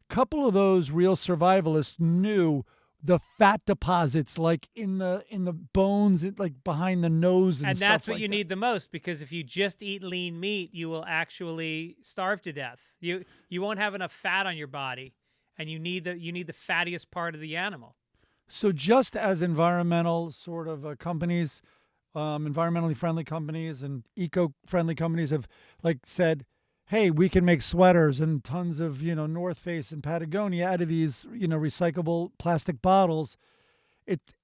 A couple of those real survivalists knew the fat deposits like in the bones, like behind the nose and stuff that's what like you that. need the most, because if you just eat lean meat, you will actually starve to death. You won't have enough fat on your body, and you need the fattiest part of the animal. So just as environmental sort of companies, environmentally friendly companies and eco-friendly companies have like said, hey, we can make sweaters and tons of, North Face and Patagonia out of these, recyclable plastic bottles,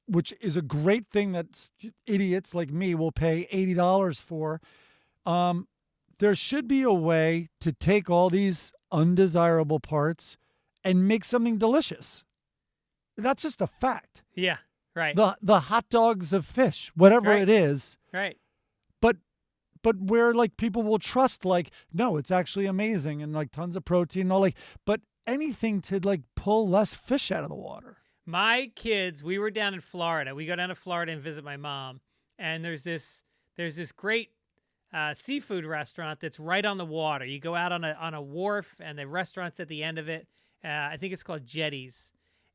which is a great thing that idiots like me will pay $80 for. There should be a way to take all these undesirable parts and make something delicious. That's just a fact. Yeah, right. The hot dogs of fish, whatever it is. Right. But where like people will trust, like, no, it's actually amazing and like tons of protein and all, like, but anything to like pull less fish out of the water. My kids, we were down in Florida. We go down to Florida and visit my mom, and there's this great seafood restaurant that's right on the water. You go out on a wharf, and the restaurant's at the end of it. I think it's called Jetties,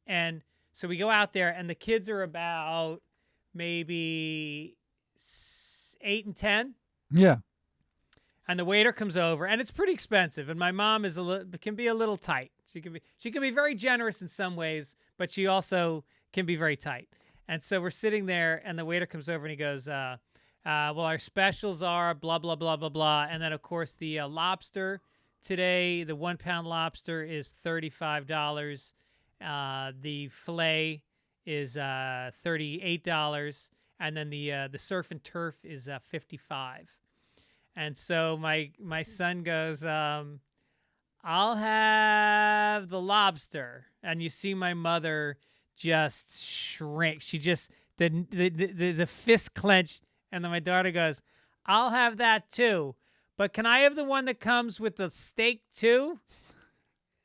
and so we go out there, and the kids are about maybe 8 and 10. Yeah. And the waiter comes over, and it's pretty expensive. And my mom can be a little tight. She can be very generous in some ways, but she also can be very tight. And so we're sitting there, and the waiter comes over, and he goes, well, our specials are blah, blah, blah, blah, blah. And then, of course, the lobster today, the 1 pound lobster is $35. The filet is $38. And then the surf and turf is $55. And so my son goes, I'll have the lobster. And you see my mother just shrink. She just the fist clench. And then my daughter goes, I'll have that too. But can I have the one that comes with the steak too?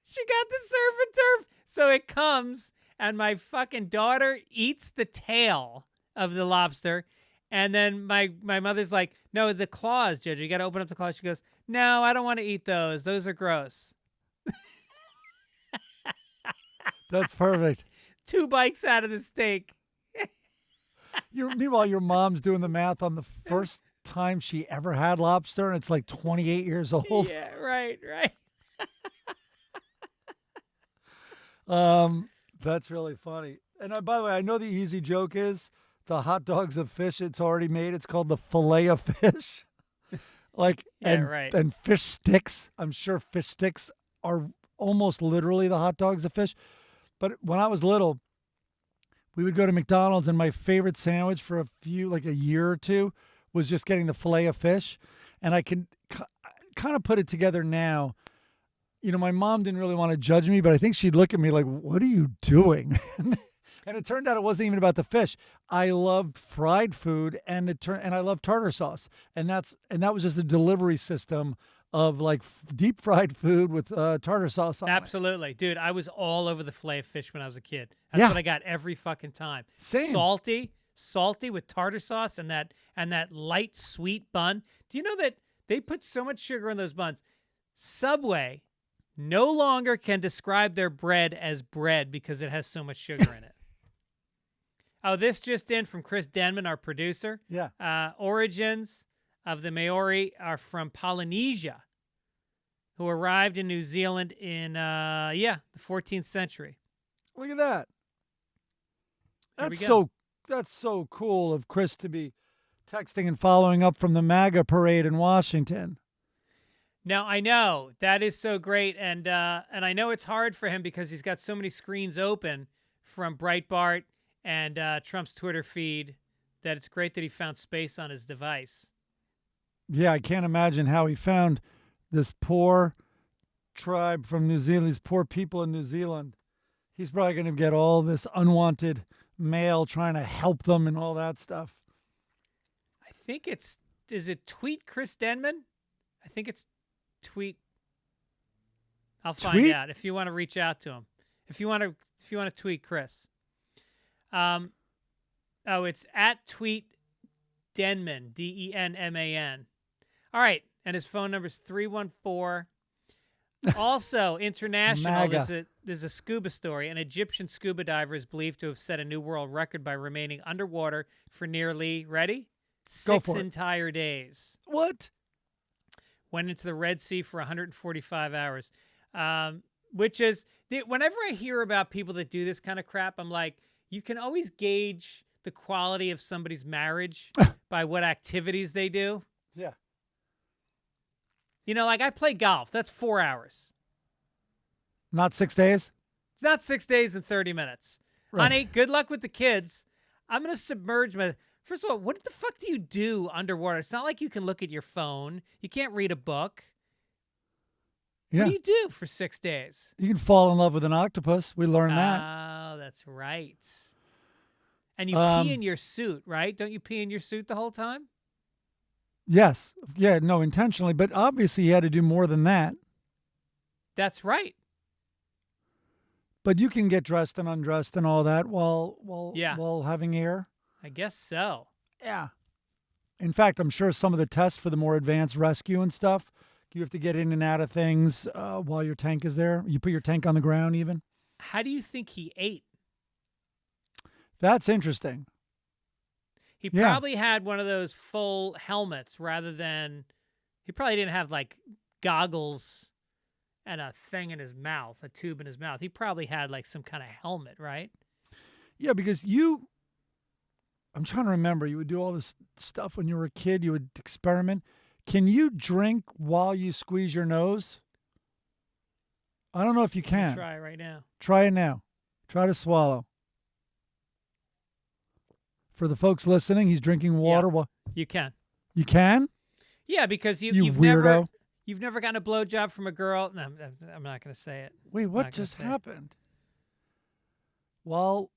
She got the surf and turf. So it comes, and my fucking daughter eats the tail of the lobster. And then my mother's like, no, the claws, Ginger. You got to open up the claws. She goes, no, I don't want to eat those. Those are gross. That's perfect. 2 bites out of the steak. Meanwhile, your mom's doing the math on the first time she ever had lobster, and it's like 28 years old. Yeah, right. That's really funny. And by the way, I know the easy joke is the hot dogs of fish it's already made. It's called the fillet of fish. And fish sticks. I'm sure fish sticks are almost literally the hot dogs of fish. But when I was little, we would go to McDonald's, and my favorite sandwich for a year or two was just getting the fillet of fish. And I can kind of put it together now. You know, my mom didn't really want to judge me, but I think she'd look at me like, what are you doing? And it turned out it wasn't even about the fish. I loved fried food, and I love tartar sauce. And that was just a delivery system of like deep fried food with tartar sauce on it. Absolutely. Dude, I was all over the fillet of fish when I was a kid. That's what I got every fucking time. Same. Salty with tartar sauce and that light sweet bun. Do you know that they put so much sugar in those buns? Subway no longer can describe their bread as bread because it has so much sugar in it. Oh, this just in from Chris Denman, our producer. Yeah. Origins of the Maori are from Polynesia, who arrived in New Zealand in the 14th century. Look at that. There we That's so cool of Chris to be texting and following up from the MAGA parade in Washington. Now, I know that is so great, and I know it's hard for him because he's got so many screens open from Breitbart and Trump's Twitter feed that it's great that he found space on his device. Yeah, I can't imagine how he found this poor tribe from New Zealand, these poor people in New Zealand. He's probably going to get all this unwanted mail trying to help them and all that stuff. I think is it Tweet Chris Denman? I think it's Tweet. I'll find out if you want to reach out to him. If you want to tweet Chris. It's at Tweet Denman, Denman. All right, and his phone number is 314. Also, international, there's a scuba story. An Egyptian scuba diver is believed to have set a new world record by remaining underwater for nearly, ready? 6 entire days. What? Went into the Red Sea for 145 hours, which is, whenever I hear about people that do this kind of crap, I'm like, you can always gauge the quality of somebody's marriage by what activities they do. Yeah. You know, like I play golf. That's 4 hours. Not 6 days? It's not 6 days and 30 minutes. Right. Honey, good luck with the kids. I'm going to submerge my... First of all, what the fuck do you do underwater? It's not like you can look at your phone. You can't read a book. Yeah. What do you do for 6 days? You can fall in love with an octopus. We learned that. Oh, that's right. And you pee in your suit, right? Don't you pee in your suit the whole time? Yes. Yeah, no, intentionally. But obviously he had to do more than that. That's right. But you can get dressed and undressed and all that while having air. I guess so. Yeah. In fact, I'm sure some of the tests for the more advanced rescue and stuff, you have to get in and out of things while your tank is there. You put your tank on the ground even. How do you think he ate? That's interesting. He probably had one of those full helmets rather than, he probably didn't have like goggles and a thing in his mouth, a tube in his mouth. He probably had like some kind of helmet, right? Yeah, because I'm trying to remember, you would do all this stuff when you were a kid. You would experiment. Can you drink while you squeeze your nose? I don't know if you can. Try it right now. Try it now. Try to swallow. For the folks listening, he's drinking water. Yeah, you can. You can? Yeah, because You you've weirdo. You've never gotten a blowjob from a girl. No, I'm not going to say it. Wait, I'm what not gonna just say it. happened? While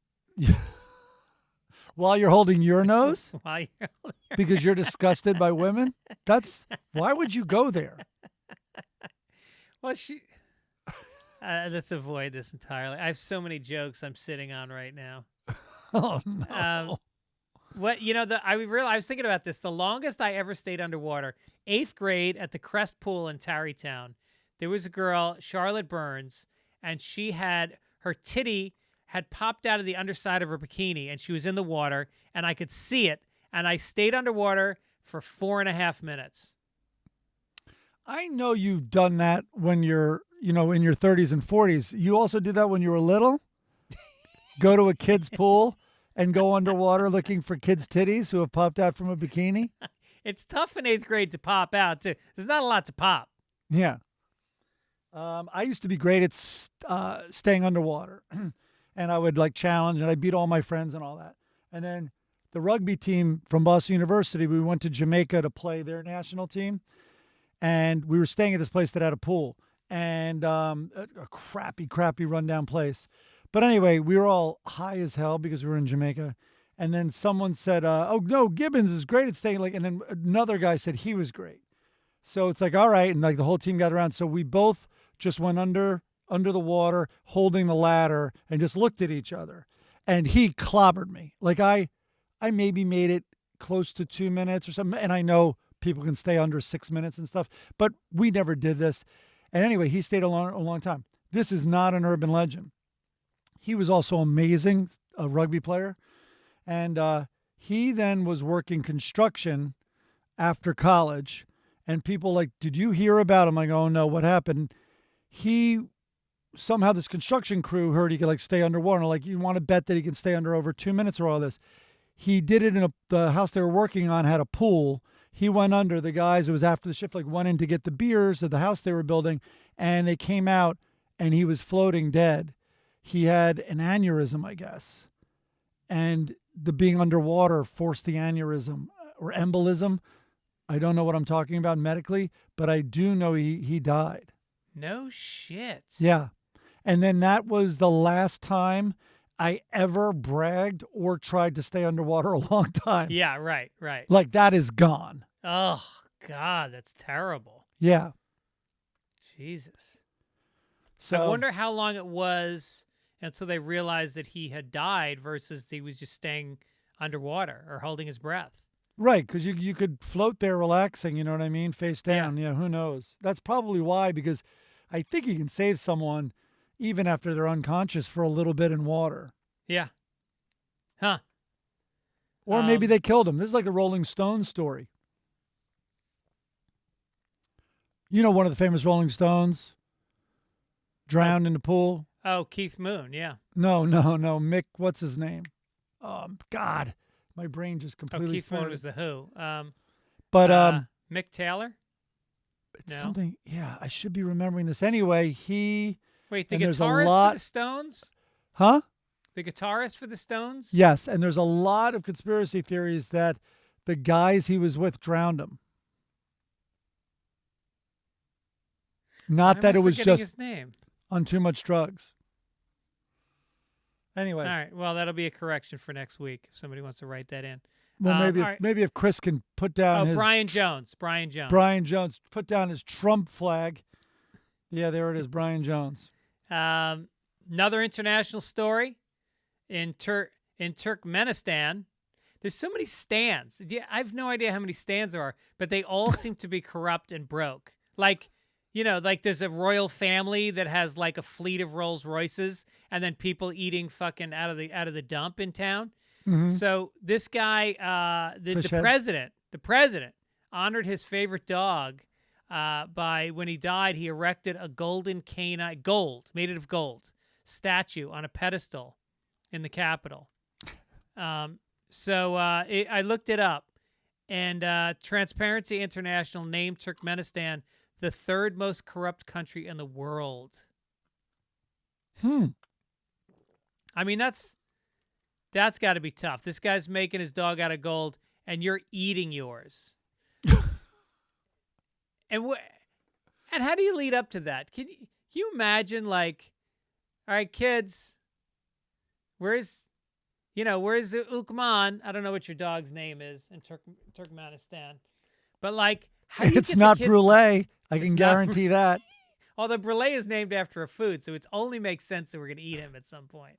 you're holding your nose? While you're Because you're disgusted by women? Why would you go there? Well, let's avoid this entirely. I have so many jokes I'm sitting on right now. Oh, no. I was thinking about this. The longest I ever stayed underwater, 8th grade at the Crest Pool in Tarrytown. There was a girl, Charlotte Burns, and her titty had popped out of the underside of her bikini, and she was in the water, and I could see it, and I stayed underwater for 4.5 minutes. I know you've done that when you're, in your 30s and 40s. You also did that when you were little? Go to a kid's pool and go underwater looking for kids' titties who have popped out from a bikini? It's tough in 8th grade to pop out, too. There's not a lot to pop. Yeah. I used to be great at staying underwater. And I would challenge, and I beat all my friends and all that. And then the rugby team from Boston University, we went to Jamaica to play their national team. And we were staying at this place that had a pool. And a crappy rundown place. But anyway, we were all high as hell because we were in Jamaica. And then someone said, oh, no, Gibbons is great at staying. And then another guy said he was great. So it's all right. And the whole team got around. So we both just went under the water, holding the ladder, and just looked at each other. And he clobbered me. I maybe made it close to 2 minutes or something. And I know people can stay under 6 minutes and stuff, but we never did this. And anyway, he stayed a long time. This is not an urban legend. He was also amazing, a rugby player. And he then was working construction after college. And people did you hear about him? I go, oh, no, what happened? Somehow this construction crew heard he could stay underwater. You want to bet that he can stay under over 2 minutes or all this. He did it in the house they were working on had a pool. He went under. The guys, it was after the shift, went in to get the beers at the house they were building. And they came out and he was floating dead. He had an aneurysm, I guess. And the being underwater forced the aneurysm or embolism. I don't know what I'm talking about medically, but I do know he died. No shit. Yeah. And then that was the last time I ever bragged or tried to stay underwater a long time. Yeah, right. That is gone. Oh, God, that's terrible. Yeah. Jesus. So I wonder how long it was until they realized that he had died versus he was just staying underwater or holding his breath. Right, because you could float there relaxing, you know what I mean? Face down. Yeah, who knows? That's probably why, because I think you can save someone even after they're unconscious for a little bit in water. Yeah. Huh. Or maybe they killed him. This is like a Rolling Stones story. One of the famous Rolling Stones drowned in the pool. Oh, Keith Moon, yeah. No. Mick, what's his name? God, my brain just completely Keith Moon farted. was the Who. But Mick Taylor? it's No? something. Yeah, I should be remembering this. Anyway, Wait, the and there's a guitarist lot- for the Stones? Huh? The guitarist for the Stones? Yes, and there's a lot of conspiracy theories that the guys he was with drowned him. Not Why that am it I was forgetting just his name. on too much drugs. Anyway, All right, well, that'll be a correction for next week if somebody wants to write that in. well, all right. maybe if Chris can put down his Brian Jones. Brian Jones, put down his Trump flag. Yeah, there it is, Brian Jones. Another international story in Turkmenistan. There's so many stands. I have no idea how many stands there are, but they all seem to be corrupt and broke. Like, like there's a royal family that has like a fleet of Rolls Royces, and then people eating fucking out of the dump in town. Mm-hmm. So this guy, the president honored his favorite dog by, when he died, he erected a golden canine, made it of gold, statue on a pedestal in the Capitol. So I looked it up, and Transparency International named Turkmenistan the third most corrupt country in the world. I mean, that's got to be tough. This guy's making his dog out of gold, and you're eating yours. And how do you lead up to that? Can you imagine, like, all right, kids, where's Ukman? I don't know what your dog's name is in Turkmenistan, but like, how do you It's get not the kids? brulee. I can guarantee that. Although brulee is named after a food, so it only makes sense that we're gonna eat him at some point.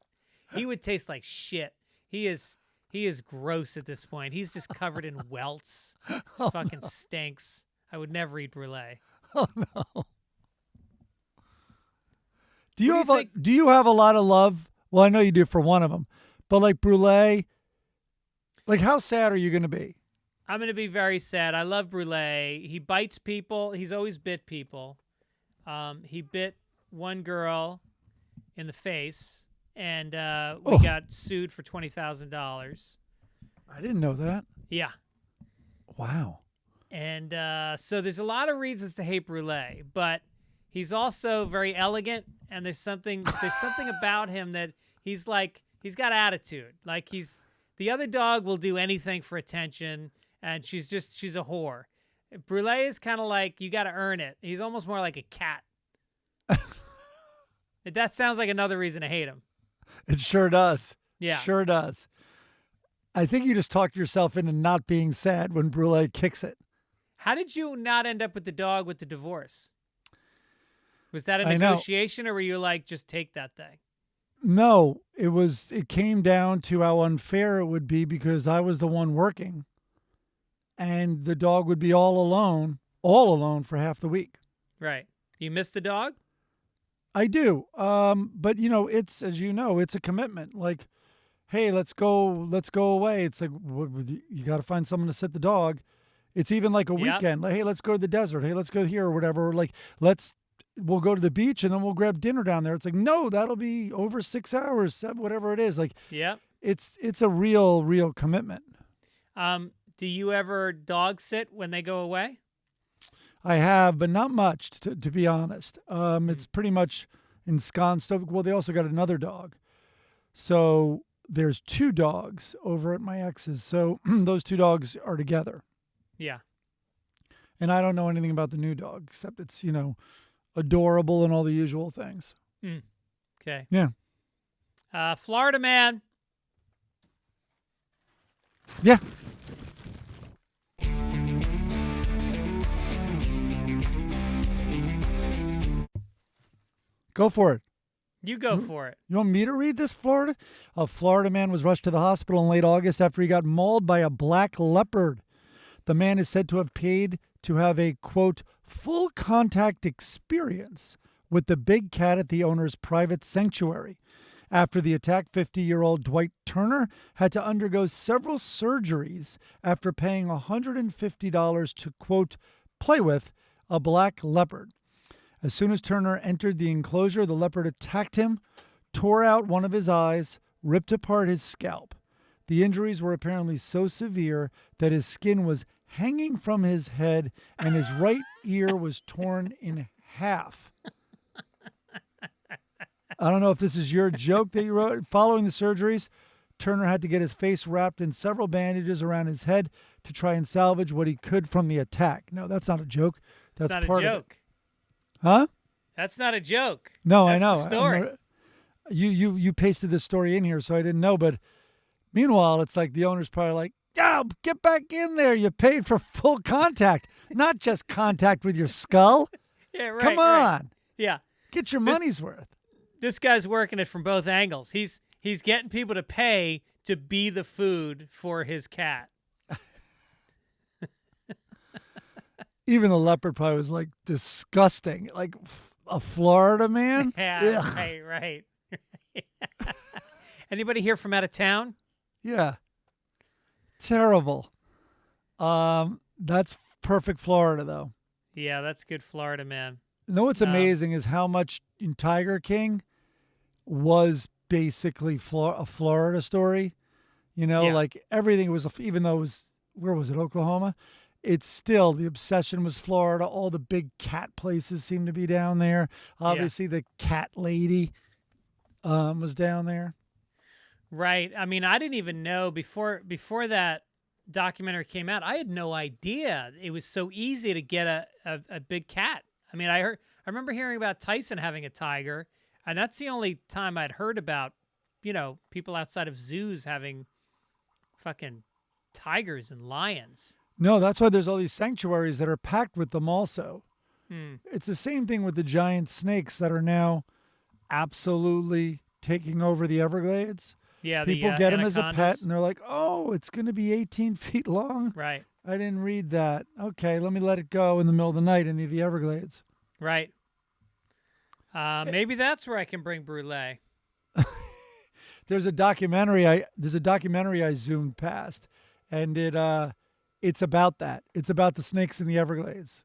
He would taste like shit. He is gross at this point. He's just covered in welts. He fucking stinks. I would never eat brulee. Oh no. Do think? you have a lot of love? Well, I know you do for one of them, but like brulee, like how sad are you going to be? I'm going to be very sad. I love brulee. He bites people. He's always bit people. He bit one girl in the face, and we got sued for $20,000. I didn't know that. Yeah. Wow. And so there's a lot of reasons to hate brulee, but he's also very elegant, and there's something about him that he's got attitude. Like the other dog will do anything for attention, and she's a whore. Brulee is kind of like, you got to earn it. He's almost more like a cat. That sounds like another reason to hate him. It sure does. Yeah. Sure does. I think you just talked yourself into not being sad when brulee kicks it. How did you not end up with the dog with the divorce? Was that a I know. negotiation, or were you like, just take that thing? No, it came down to how unfair it would be because I was the one working and the dog would be all alone for half the week. Right. You miss the dog? I do. But it's, as you know, it's a commitment. Like, hey, let's go away. It's like, you got to find someone to sit the dog. It's even like a weekend. Like, hey, let's go to the desert. Hey, let's go here or whatever. Or like, we'll go to the beach and then we'll grab dinner down there. It's like, no, that'll be over 6 hours, 7, whatever it is. Like, yeah, it's a real commitment. Do you ever dog sit when they go away? I have, but not much, to be honest. It's pretty much ensconced. Well, they also got another dog. So there's 2 dogs over at my ex's. So those 2 dogs are together. Yeah. And I don't know anything about the new dog, except it's, adorable and all the usual things. Okay. Yeah. Florida man. Yeah. Go for it. You go for it. You want me to read this, Florida? A Florida man was rushed to the hospital in late August after he got mauled by a black leopard. The man is said to have paid to have a, quote, full contact experience with the big cat at the owner's private sanctuary. After the attack, 50-year-old Dwight Turner had to undergo several surgeries after paying $150 to, quote, play with a black leopard. As soon as Turner entered the enclosure, the leopard attacked him, tore out one of his eyes, ripped apart his scalp. The injuries were apparently so severe that his skin was hanging from his head and his right ear was torn in half. I don't know if this is your joke that you wrote. Following the surgeries, Turner had to get his face wrapped in several bandages around his head to try and salvage what he could from the attack. No, that's not a joke. That's not part a of it. joke. Huh? That's not a joke. No, That's I know. The story. You pasted this story in here, so I didn't know. But meanwhile, it's like the owner's probably like, "Yeah, get back in there. You paid for full contact, not just contact with your skull. Yeah, right. Come right. on, Yeah. get your money's worth." This guy's working it from both angles. He's getting people to pay to be the food for his cat. Even the leopard probably was like disgusting. Like a Florida man? Yeah, Ugh. right. Anybody here from out of town? Yeah. Terrible. That's perfect Florida, though. Yeah, that's good Florida, man. You know what's amazing is how much in Tiger King was basically a Florida story. You know, Yeah. like everything was, even though it was, where was it, Oklahoma? It's still, the obsession was Florida. All the big cat places seem to be down there. Obviously, the cat lady was down there. Right. I mean, I didn't even know before that documentary came out. I had no idea it was so easy to get a big cat. I mean, I remember hearing about Tyson having a tiger, and that's the only time I'd heard about, people outside of zoos having fucking tigers and lions. No, that's why there's all these sanctuaries that are packed with them also. It's the same thing with the giant snakes that are now absolutely taking over the Everglades. Yeah, People the get them as a anacondas. pet, and they're like, oh, it's going to be 18 feet long. Right, I didn't read that. Okay, let me let it go in the middle of the night in the Everglades. right. Maybe that's where I can bring Brulee. There's a documentary I zoomed past, and it's about that. It's about the snakes in the Everglades.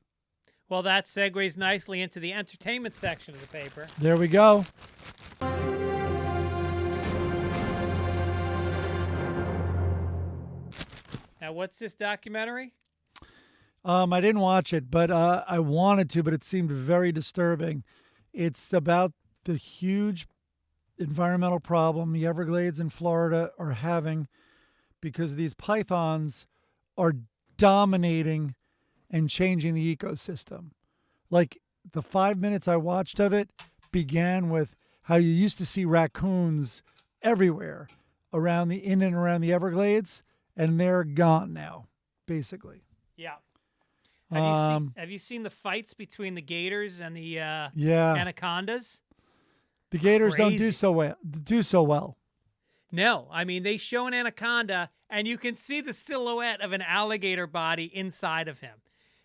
Well, that segues nicely into the entertainment section of the paper. There we go. Now, what's this documentary? I didn't watch it, but I wanted to, but it seemed very disturbing. It's about the huge environmental problem the Everglades in Florida are having because these pythons are dominating and changing the ecosystem. Like the 5 minutes I watched of it began with how you used to see raccoons everywhere in and around the Everglades, and they're gone now, basically. Yeah. Have you seen the fights between the gators and the anacondas? The gators don't do Crazy. so well. No, I mean, they show an anaconda, and you can see the silhouette of an alligator body inside of him.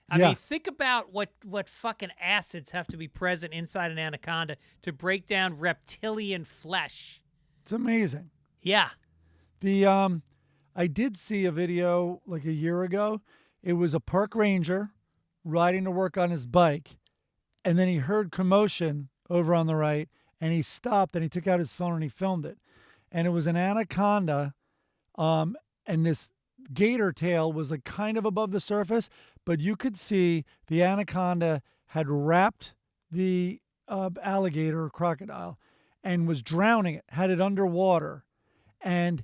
I mean, think about what fucking acids have to be present inside an anaconda to break down reptilian flesh. It's amazing. Yeah. I did see a video like a year ago. It was a park ranger riding to work on his bike, and then he heard commotion over on the right, and he stopped and he took out his phone and he filmed it. And it was an anaconda, and this gator tail was like kind of above the surface, but you could see the anaconda had wrapped the alligator or crocodile and was drowning it, had it underwater. And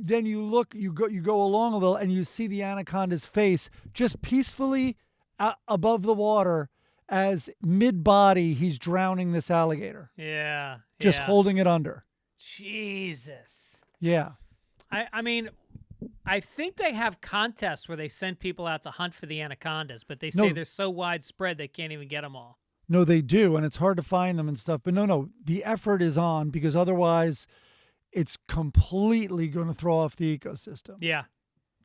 then you go along a little and you see the anaconda's face just peacefully above the water as mid-body he's drowning this alligator. Yeah. Just holding it under. Jesus. Yeah. I mean, I think they have contests where they send people out to hunt for the anacondas, but they say they're so widespread they can't even get them all. No, they do, and it's hard to find them and stuff. But no, the effort is on because otherwise it's completely going to throw off the ecosystem. Yeah.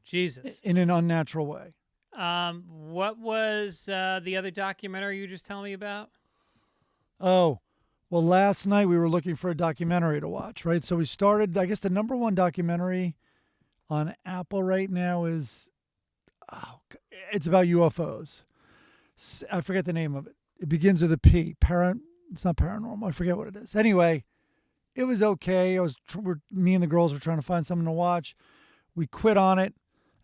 Jesus. In an unnatural way. What was the other documentary you were just telling me about? Oh, well, last night we were looking for a documentary to watch, right? So we started, I guess the number one documentary on Apple right now is, it's about UFOs. I forget the name of it. It begins with a P. It's not paranormal. I forget what it is. Anyway, it was okay. Me and the girls were trying to find something to watch. We quit on it.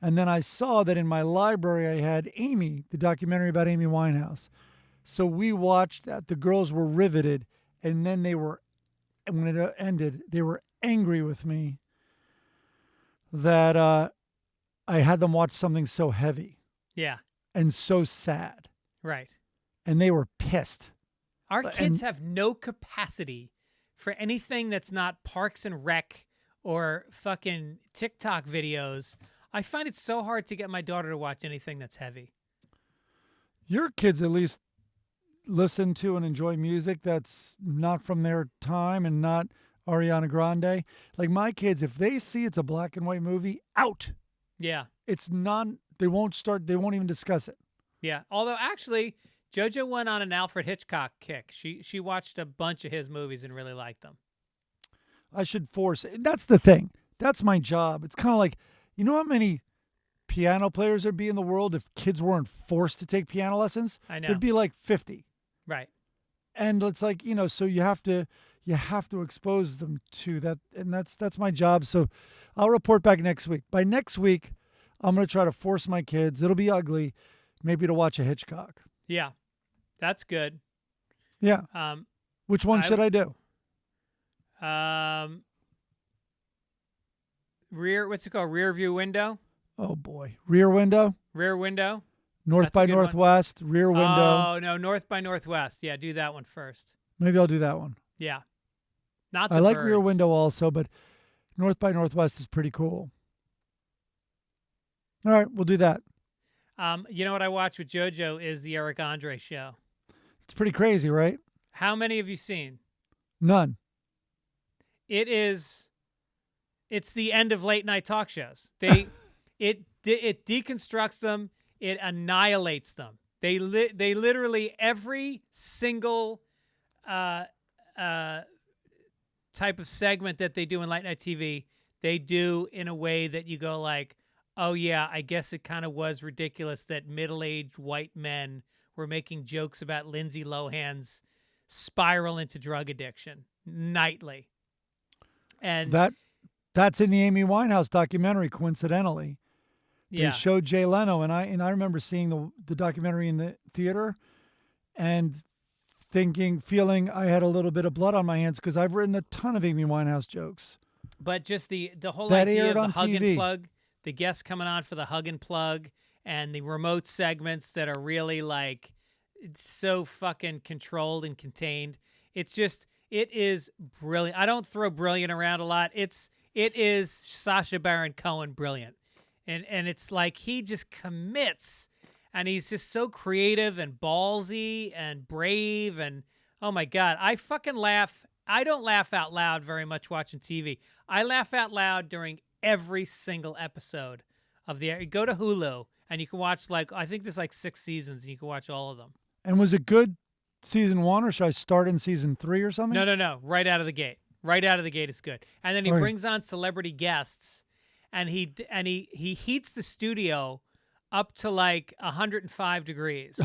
And then I saw that in my library I had Amy, the documentary about Amy Winehouse. So we watched that. The girls were riveted. And then when it ended, they were angry with me that I had them watch something so heavy. Yeah. And so sad. Right. And they were pissed. Our kids have no capacity for anything that's not Parks and Rec or fucking TikTok videos. I find it so hard to get my daughter to watch anything that's heavy. Your kids at least listen to and enjoy music that's not from their time and not Ariana Grande. Like my kids, if they see it's a black and white movie, out. Yeah. It's non. They won't even discuss it. Yeah. Although actually, JoJo went on an Alfred Hitchcock kick. She watched a bunch of his movies and really liked them. I should force it. That's the thing. That's my job. It's kind of like, you know how many piano players there'd be in the world if kids weren't forced to take piano lessons? I know. There'd be like 50. Right. And it's like, so you have to expose them to that, and that's my job. So I'll report back next week. By next week, I'm going to try to force my kids, it'll be ugly, maybe to watch a Hitchcock. Yeah. That's good. Yeah. Which one should I do? What's it called? Rear View Window? Oh boy. Rear Window? Rear Window? North That's by a good one. Northwest, Rear Window. Oh, no, North by Northwest. Yeah, do that one first. Maybe I'll do that one. Yeah. Not the I like birds. Rear Window also, but North by Northwest is pretty cool. All right, we'll do that. You know what I watch with JoJo is the Eric Andre show. It's pretty crazy, right? How many have you seen? None. It's the end of late night talk shows. It deconstructs them. It annihilates them. They literally every single type of segment that they do in late night TV, they do in a way that you go like, oh yeah, I guess it kind of was ridiculous that middle-aged white men were making jokes about Lindsay Lohan's spiral into drug addiction nightly. And that's in the Amy Winehouse documentary, coincidentally. They yeah, showed Jay Leno, and I remember seeing the documentary in the theater and feeling I had a little bit of blood on my hands because I've written a ton of Amy Winehouse jokes. but just the whole That idea of aired the on hug TV. and plug, the guests coming on for the hug and plug, and the remote segments that are really like it's so fucking controlled and contained. It is brilliant. I don't throw brilliant around a lot. It is Sacha Baron Cohen brilliant. And it's like he just commits and he's just so creative and ballsy and brave and oh my God, I fucking laugh. I don't laugh out loud very much watching TV. I laugh out loud during every single episode of go to Hulu and you can watch I think there's 6 seasons and you can watch all of them. And was it good season 1, or should I start in season 3 or something? No. Right out of the gate. Right out of the gate is good. And then he Okay. brings on celebrity guests, and he heats the studio up to 105 degrees.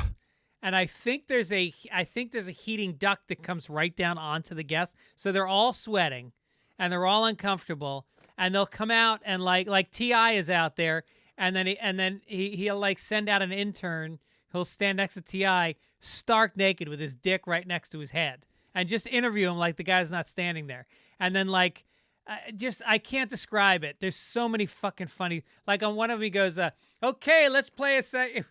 And I think there's a heating duct that comes right down onto the guests, so they're all sweating, and they're all uncomfortable, and they'll come out and like T.I. is out there, and then he'll send out an intern. He'll stand next to T.I. stark naked with his dick right next to his head and just interview him like the guy's not standing there. And then I can't describe it. There's so many fucking funny, on one of them he goes, okay, let's play a set.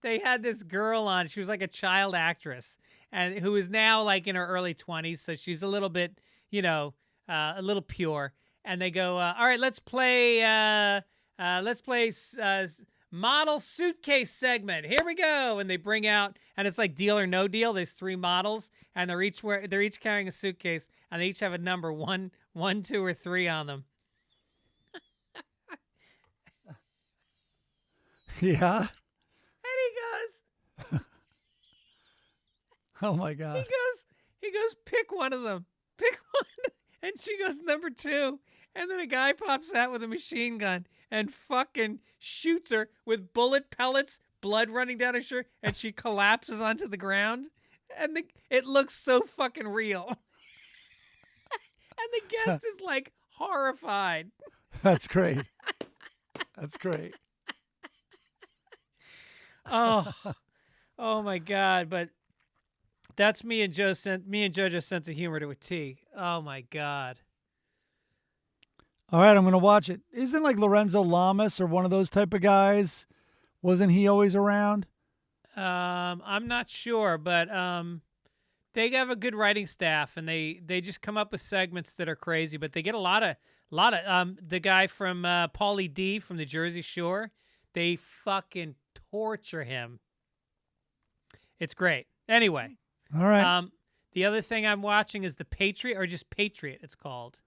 They had this girl on, she was like a child actress and who is now in her early 20s. So she's a little bit, a little pure. And they go, all right, let's play model suitcase segment. Here we go. And they bring out, and it's like Deal or No Deal. There's 3 models, and they're each carrying a suitcase, and they each have a number 1, 2, or 3 on them. Yeah. And he goes, Oh my God. he goes, pick one of them. Pick one. And she goes, number 2. And then a guy pops out with a machine gun and fucking shoots her with bullet pellets, blood running down her shirt, and she collapses onto the ground. And it looks so fucking real. And the guest is horrified. That's great. That's great. Oh my God! But that's me and JoJo's sense of humor to a T. Oh my God! All right, I'm going to watch it. Isn't Lorenzo Lamas or one of those type of guys? Wasn't he always around? I'm not sure, but they have a good writing staff, and they just come up with segments that are crazy. But they get a lot of the guy from Pauly D from the Jersey Shore. They fucking torture him. It's great. Anyway, All right. the other thing I'm watching is The Patriot, or just Patriot, it's called.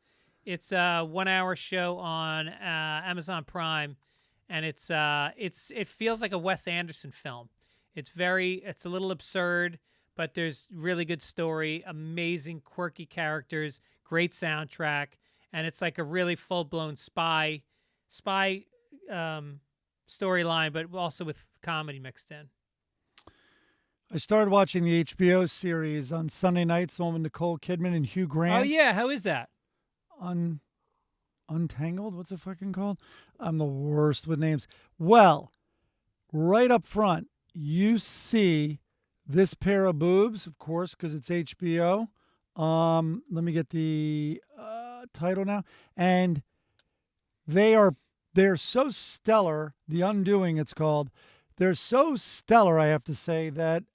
It's a 1-hour show on Amazon Prime, and it feels like a Wes Anderson film. It's a little absurd, but there's really good story, amazing quirky characters, great soundtrack, and it's like a really full-blown spy storyline, but also with comedy mixed in. I started watching the HBO series on Sunday nights, the one with Nicole Kidman and Hugh Grant. Oh yeah, how is that? Untangled? What's it fucking called? I'm the worst with names. Well, right up front, you see this pair of boobs, of course, because it's HBO. Let me get the title now. And they're so stellar. The Undoing, it's called. They're so stellar, I have to say, that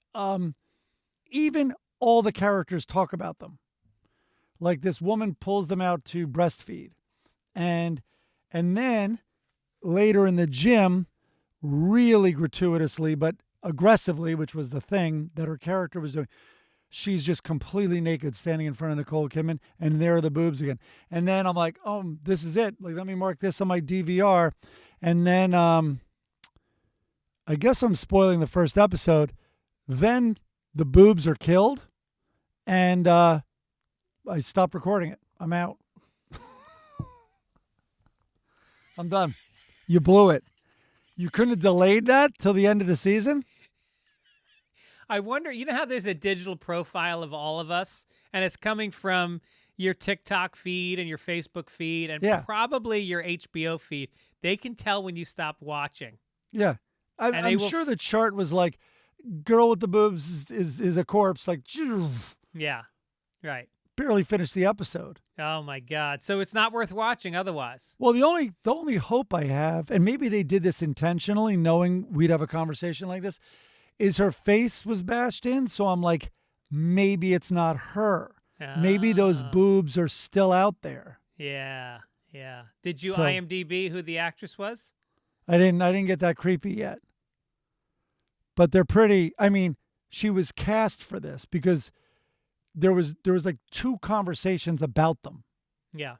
even all the characters talk about them. Like this woman pulls them out to breastfeed. And then later in the gym, really gratuitously, but aggressively, which was the thing that her character was doing, she's just completely naked standing in front of Nicole Kidman, and there are the boobs again. And then I'm like, oh, this is it. Like, let me mark this on my DVR. And then I guess I'm spoiling the first episode. Then the boobs are killed, and I stopped recording it. I'm out. I'm done. You blew it. You couldn't have delayed that till the end of the season? I wonder, you know how there's a digital profile of all of us, and it's coming from your TikTok feed and your Facebook feed and probably your HBO feed. They can tell when you stop watching. Yeah. I'm sure the chart was like, girl with the boobs is a corpse. Like, yeah, right. Barely finished the episode. Oh my God! So it's not worth watching otherwise. Well, the only hope I have, and maybe they did this intentionally, knowing we'd have a conversation like this, is her face was bashed in. So I'm like, maybe it's not her. Maybe those boobs are still out there. Yeah. Did you IMDb who the actress was? I didn't get that creepy yet. But they're pretty. I mean, she was cast for this because there was like 2 conversations about them. Yeah.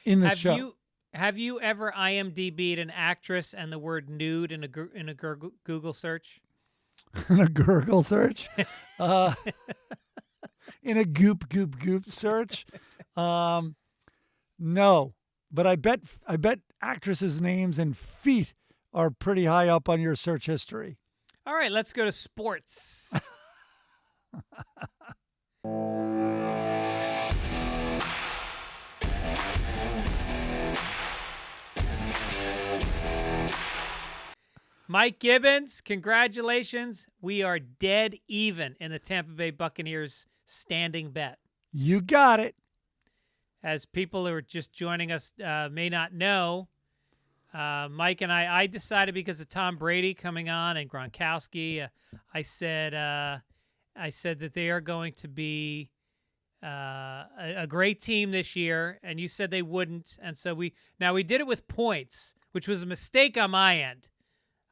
In the show. Have you ever IMDb'd an actress and the word nude in a Google search? In a gurgle search? In a goop search? No. But I bet actresses' names and feet are pretty high up on your search history. All right, let's go to sports. Mike Gibbons, congratulations. We are dead even in the Tampa Bay Buccaneers standing bet. You got it. As people who are just joining us may not know, Mike and I decided because of Tom Brady coming on and Gronkowski, I said that they are going to be a great team this year, and you said they wouldn't. And so we did it with points, which was a mistake on my end.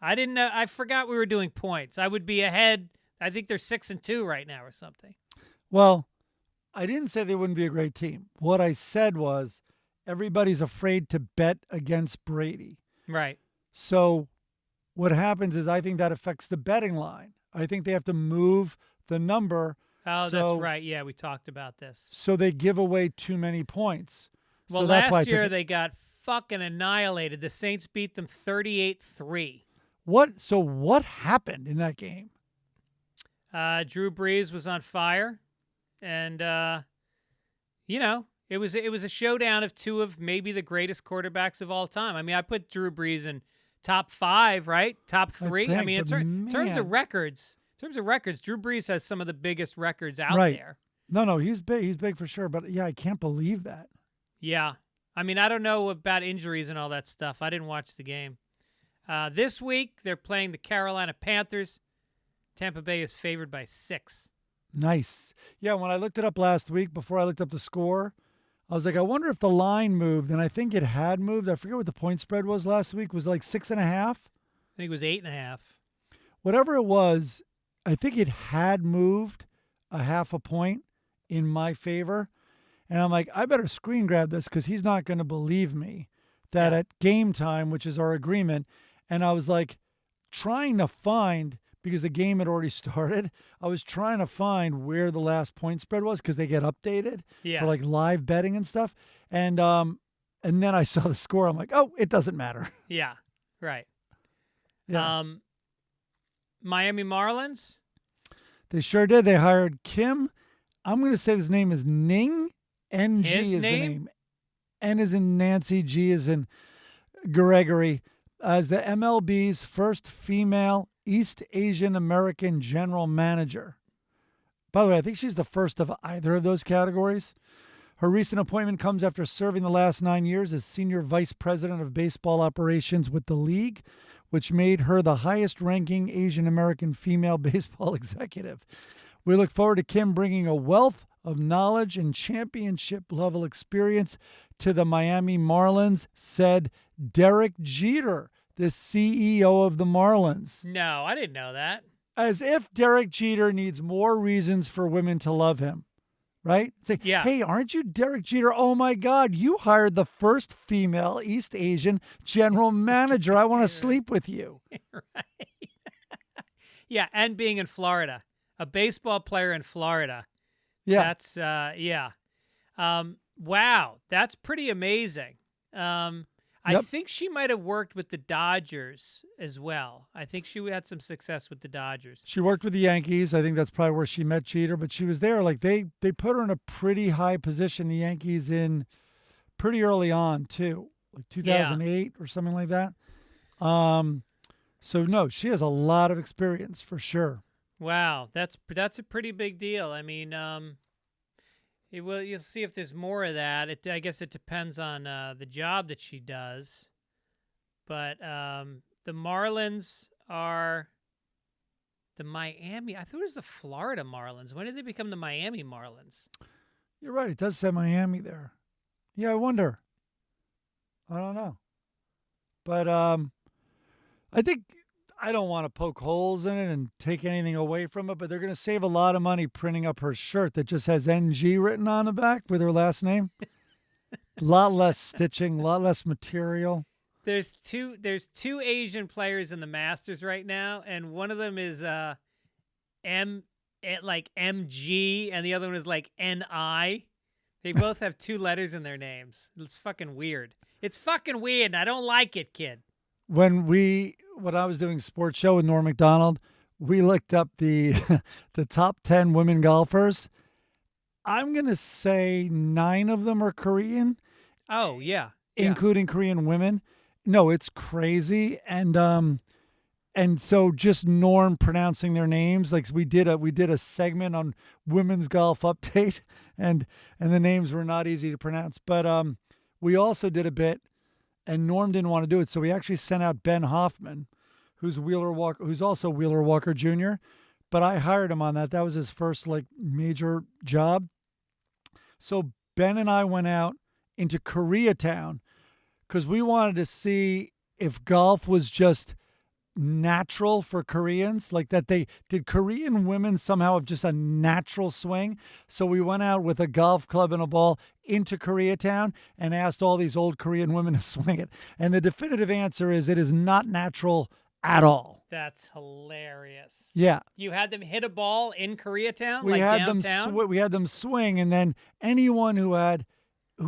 I didn't know. I forgot we were doing points. I would be ahead. I think they're 6-2 right now or something. Well, I didn't say they wouldn't be a great team. What I said was everybody's afraid to bet against Brady. Right. So what happens is I think that affects the betting line. I think they have to move the number. Oh, that's right. Yeah, we talked about this. So they give away too many points. Well, so that's last year they got fucking annihilated. The Saints beat them 38-3. So what happened in that game? Drew Brees was on fire, and it was a showdown of 2 of maybe the greatest quarterbacks of all time. I mean, I put Drew Brees in top 5, right? Top 3. I mean, in terms of records, Drew Brees has some of the biggest records out there. No, he's big. He's big for sure. But yeah, I can't believe that. Yeah, I mean, I don't know about injuries and all that stuff. I didn't watch the game. This week, they're playing the Carolina Panthers. Tampa Bay is favored by 6. Nice. Yeah, when I looked it up last week, before I looked up the score, I was like, I wonder if the line moved. And I think it had moved. I forget what the point spread was last week. Was it like 6.5? I think it was 8.5. Whatever it was, I think it had moved a half a point in my favor. And I'm like, I better screen grab this because he's not going to believe me that at game time, which is our agreement. And I was like trying to find, because the game had already started, I was trying to find where the last point spread was because they get updated for like live betting and stuff. And then I saw the score. I'm like, oh, it doesn't matter. Yeah, right. Yeah. Miami Marlins? They sure did. They hired Kim. I'm going to say his name is Ning. NG His is name? the name. N is in Nancy, G is in Gregory, as the MLB's first female East Asian American general manager. By the way, I think she's the first of either of those categories. Her recent appointment comes after serving the last 9 years as senior vice president of baseball operations with the league, which made her the highest-ranking Asian American female baseball executive. We look forward to Kim bringing a wealth of knowledge and championship-level experience to the Miami Marlins, said Derek Jeter, the CEO of the Marlins. No, I didn't know that. As if Derek Jeter needs more reasons for women to love him, right? It's like, Yeah. hey, aren't you Derek Jeter? Oh, my God, you hired the first female East Asian general manager. I want to sleep with you. Right. Yeah, and being in Florida. A baseball player in Florida. Yeah. That's, wow, that's pretty amazing. I Yep. think she might have worked with the Dodgers as well. I think she had some success with the Dodgers. She worked with the Yankees. I think that's probably where she met Jeter, but she was there. Like they put her in a pretty high position, the Yankees, in pretty early on too, like 2008 or something like that. So no, she has a lot of experience for sure. Wow, that's a pretty big deal. I mean, you'll see if there's more of that. I guess it depends on the job that she does. But the Marlins are the Miami. I thought it was the Florida Marlins. When did they become the Miami Marlins? You're right. It does say Miami there. Yeah, I wonder. I don't know. But I think I don't want to poke holes in it and take anything away from it, but they're going to save a lot of money printing up her shirt that just has NG written on the back with her last name. A lot less stitching, a lot less material. There's two Asian players in the Masters right now, and one of them is MG, and the other one is like NI. They both have two letters in their names. It's fucking weird. It's fucking weird, and I don't like it, kid. When I was doing sports show with Norm Macdonald, we looked up the the top 10 women golfers. I'm going to say 9 of them are Korean. Oh, yeah. Including Korean women. No, it's crazy. And so just Norm pronouncing their names, like we did a segment on women's golf update, and the names were not easy to pronounce. But we also did a bit, and Norm didn't want to do it, so we actually sent out Ben Hoffman, who's also Wheeler Walker Jr. But I hired him on that. That was his first like major job. So Ben and I went out into Koreatown because we wanted to see if golf was just natural for Koreans, like that did Korean women somehow have just a natural swing. So we went out with a golf club and a ball into Koreatown and asked all these old Korean women to swing it. And the definitive answer is it is not natural at all. That's hilarious. Yeah. You had them hit a ball in Koreatown, We like had downtown? we had them swing, and then anyone who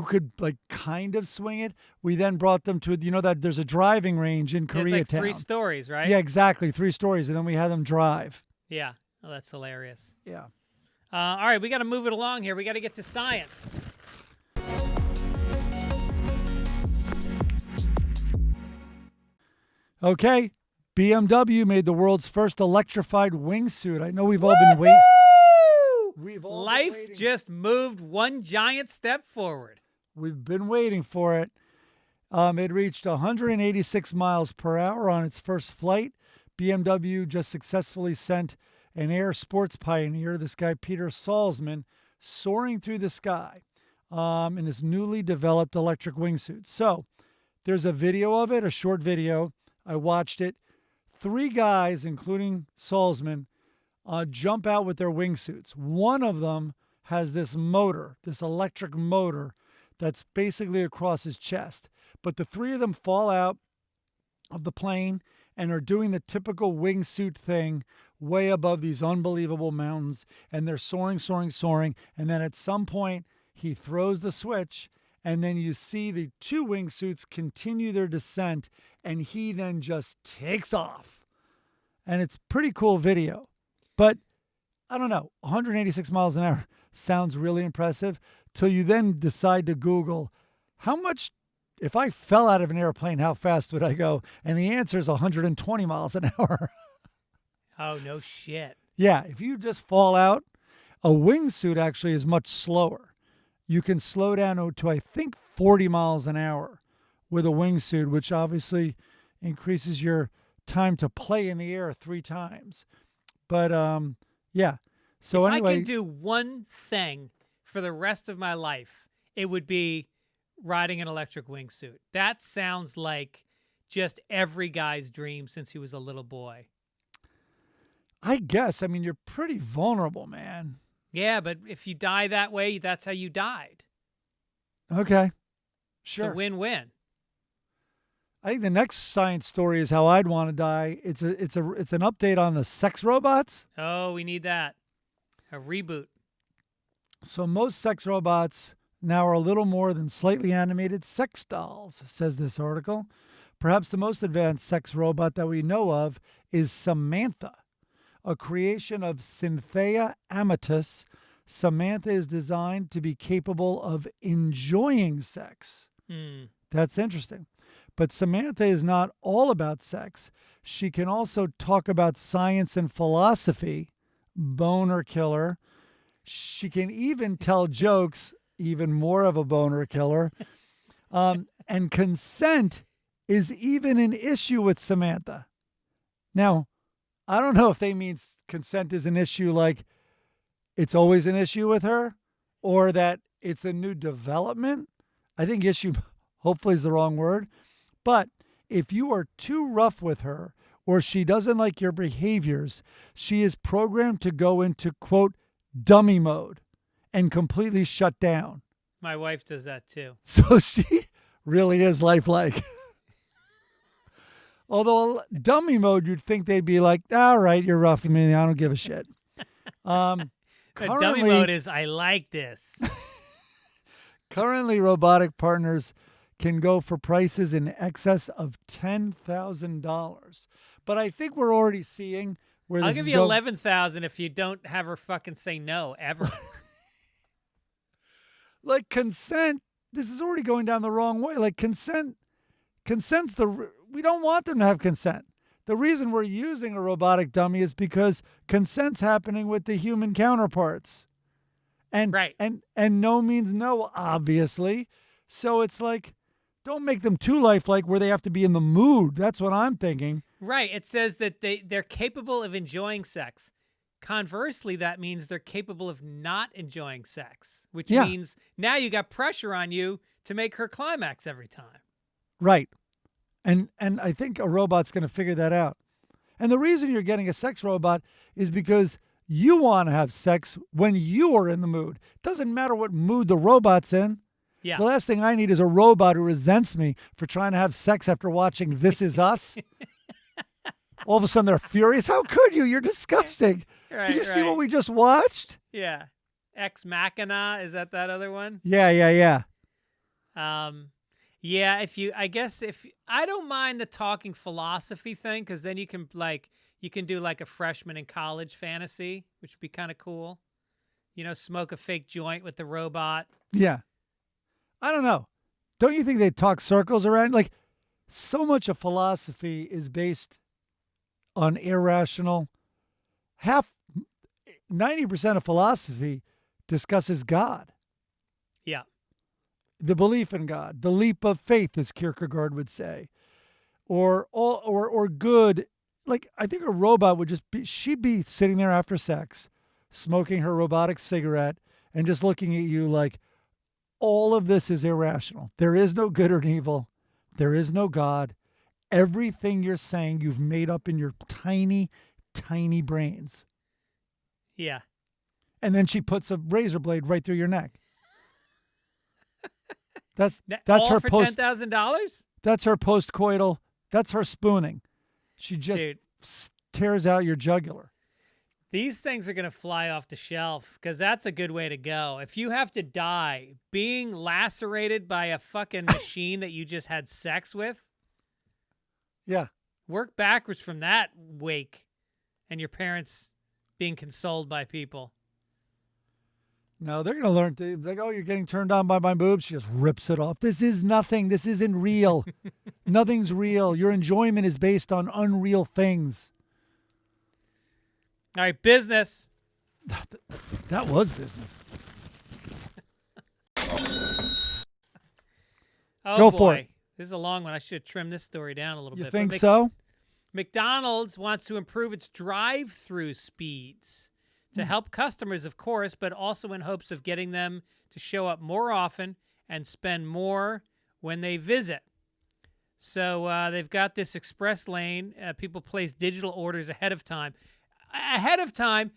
could like kind of swing it, we then brought them to, that there's a driving range in Koreatown. It's like 3 stories, right? Yeah, exactly. 3 stories. And then we had them drive. Yeah. Oh, that's hilarious. Yeah. All right, we got to move it along here. We got to get to science. Okay. BMW made the world's first electrified wingsuit. I know we've all been waiting. We've all been Life waiting. just moved one giant step forward. We've been waiting for it. It reached 186 miles per hour on its first flight. BMW just successfully sent an air sports pioneer, this guy Peter Salzman, soaring through the sky in his newly developed electric wingsuit. So there's a video of it, a short video. I watched it. 3 guys, including Salzman, jump out with their wingsuits. One of them has this motor, this electric motor that's basically across his chest. But the three of them fall out of the plane and are doing the typical wingsuit thing way above these unbelievable mountains. And they're soaring, soaring, soaring. And then at some point, he throws the switch. And then you see the two wingsuits continue their descent. And he then just takes off. And it's pretty cool video. But I don't know, 186 miles an hour sounds really impressive till you then decide to Google how much, if I fell out of an airplane, how fast would I go? And the answer is 120 miles an hour. Oh, no shit. Yeah, if you just fall out, a wingsuit actually is much slower. You can slow down to, I think, 40 miles an hour with a wingsuit, which obviously increases your time to play in the air 3 times. But, yeah. So if anyway, I could do one thing for the rest of my life, it would be riding an electric wingsuit. That sounds like just every guy's dream since he was a little boy. I guess. I mean, you're pretty vulnerable, man. Yeah, but if you die that way, that's how you died. Okay. It's Sure. a win-win. I think the next science story is how I'd want to die. It's an update on the sex robots. Oh, we need that. A reboot. So most sex robots now are a little more than slightly animated sex dolls, says this article. Perhaps the most advanced sex robot that we know of is Samantha, a creation of Cynthia Amatus. Samantha is designed to be capable of enjoying sex. That's interesting. But Samantha is not all about sex. She can also talk about science and philosophy, boner killer. She can even tell jokes, even more of a boner killer. And consent is even an issue with Samantha. Now, I don't know if they mean consent is an issue like it's always an issue with her or that it's a new development. I think issue hopefully is the wrong word. But if you are too rough with her or she doesn't like your behaviors, she is programmed to go into, quote, dummy mode and completely shut down. My wife does that too. So she really is lifelike. Although dummy mode, you'd think they'd be like, all right, you're rough with me. I don't give a shit. But dummy mode is, I like this. Currently, robotic partners can go for prices in excess of $10,000. But I think we're already seeing where this I'll give is you going. 11,000 if you don't have her fucking say no ever. Like consent, this is already going down the wrong way. Like consent's we don't want them to have consent. The reason we're using a robotic dummy is because consent's happening with the human counterparts. And Right. and no means no, obviously. So it's like, don't make them too lifelike where they have to be in the mood. That's what I'm thinking. Right. It says that they're capable of enjoying sex. Conversely, that means they're capable of not enjoying sex, which Yeah. means now you got pressure on you to make her climax every time. Right. And I think a robot's going to figure that out. And the reason you're getting a sex robot is because you want to have sex when you are in the mood. It doesn't matter what mood the robot's in. Yeah. The last thing I need is a robot who resents me for trying to have sex after watching This Is Us. All of a sudden they're furious. How could you? You're disgusting. Right, Did you see what right. we just watched? Yeah. Ex Machina, is that other one? Yeah. Yeah, if I don't mind the talking philosophy thing, because then you can do like a freshman in college fantasy, which would be kind of cool. You know, smoke a fake joint with the robot. Yeah. I don't know. Don't you think they talk circles around? Like, so much of philosophy is based on irrational. 90% of philosophy discusses God. Yeah. The belief in God, the leap of faith, as Kierkegaard would say, or good. Like, I think a robot would she'd be sitting there after sex, smoking her robotic cigarette and just looking at you like, all of this is irrational. There is no good or evil. There is no God. Everything you're saying, you've made up in your tiny, tiny brains. Yeah. And then she puts a razor blade right through your neck. That's all her for post. $10,000. That's her postcoital. That's her spooning. She just Dude. tears out your jugular. These things are going to fly off the shelf because that's a good way to go. If you have to die being lacerated by a fucking machine that you just had sex with, Yeah. work backwards from that wake and your parents being consoled by people. No, they're going to learn. They're like, oh, you're getting turned on by my boobs. She just rips it off. This is nothing. This isn't real. Nothing's real. Your enjoyment is based on unreal things. All right, business. That was business. Oh, Go boy. for it. This is a long one. I should have trimmed this story down a little You bit. think But so? McDonald's wants to improve its drive-through speeds to help customers, of course, but also in hopes of getting them to show up more often and spend more when they visit. So they've got this express lane. People place digital orders ahead of time. Ahead of time,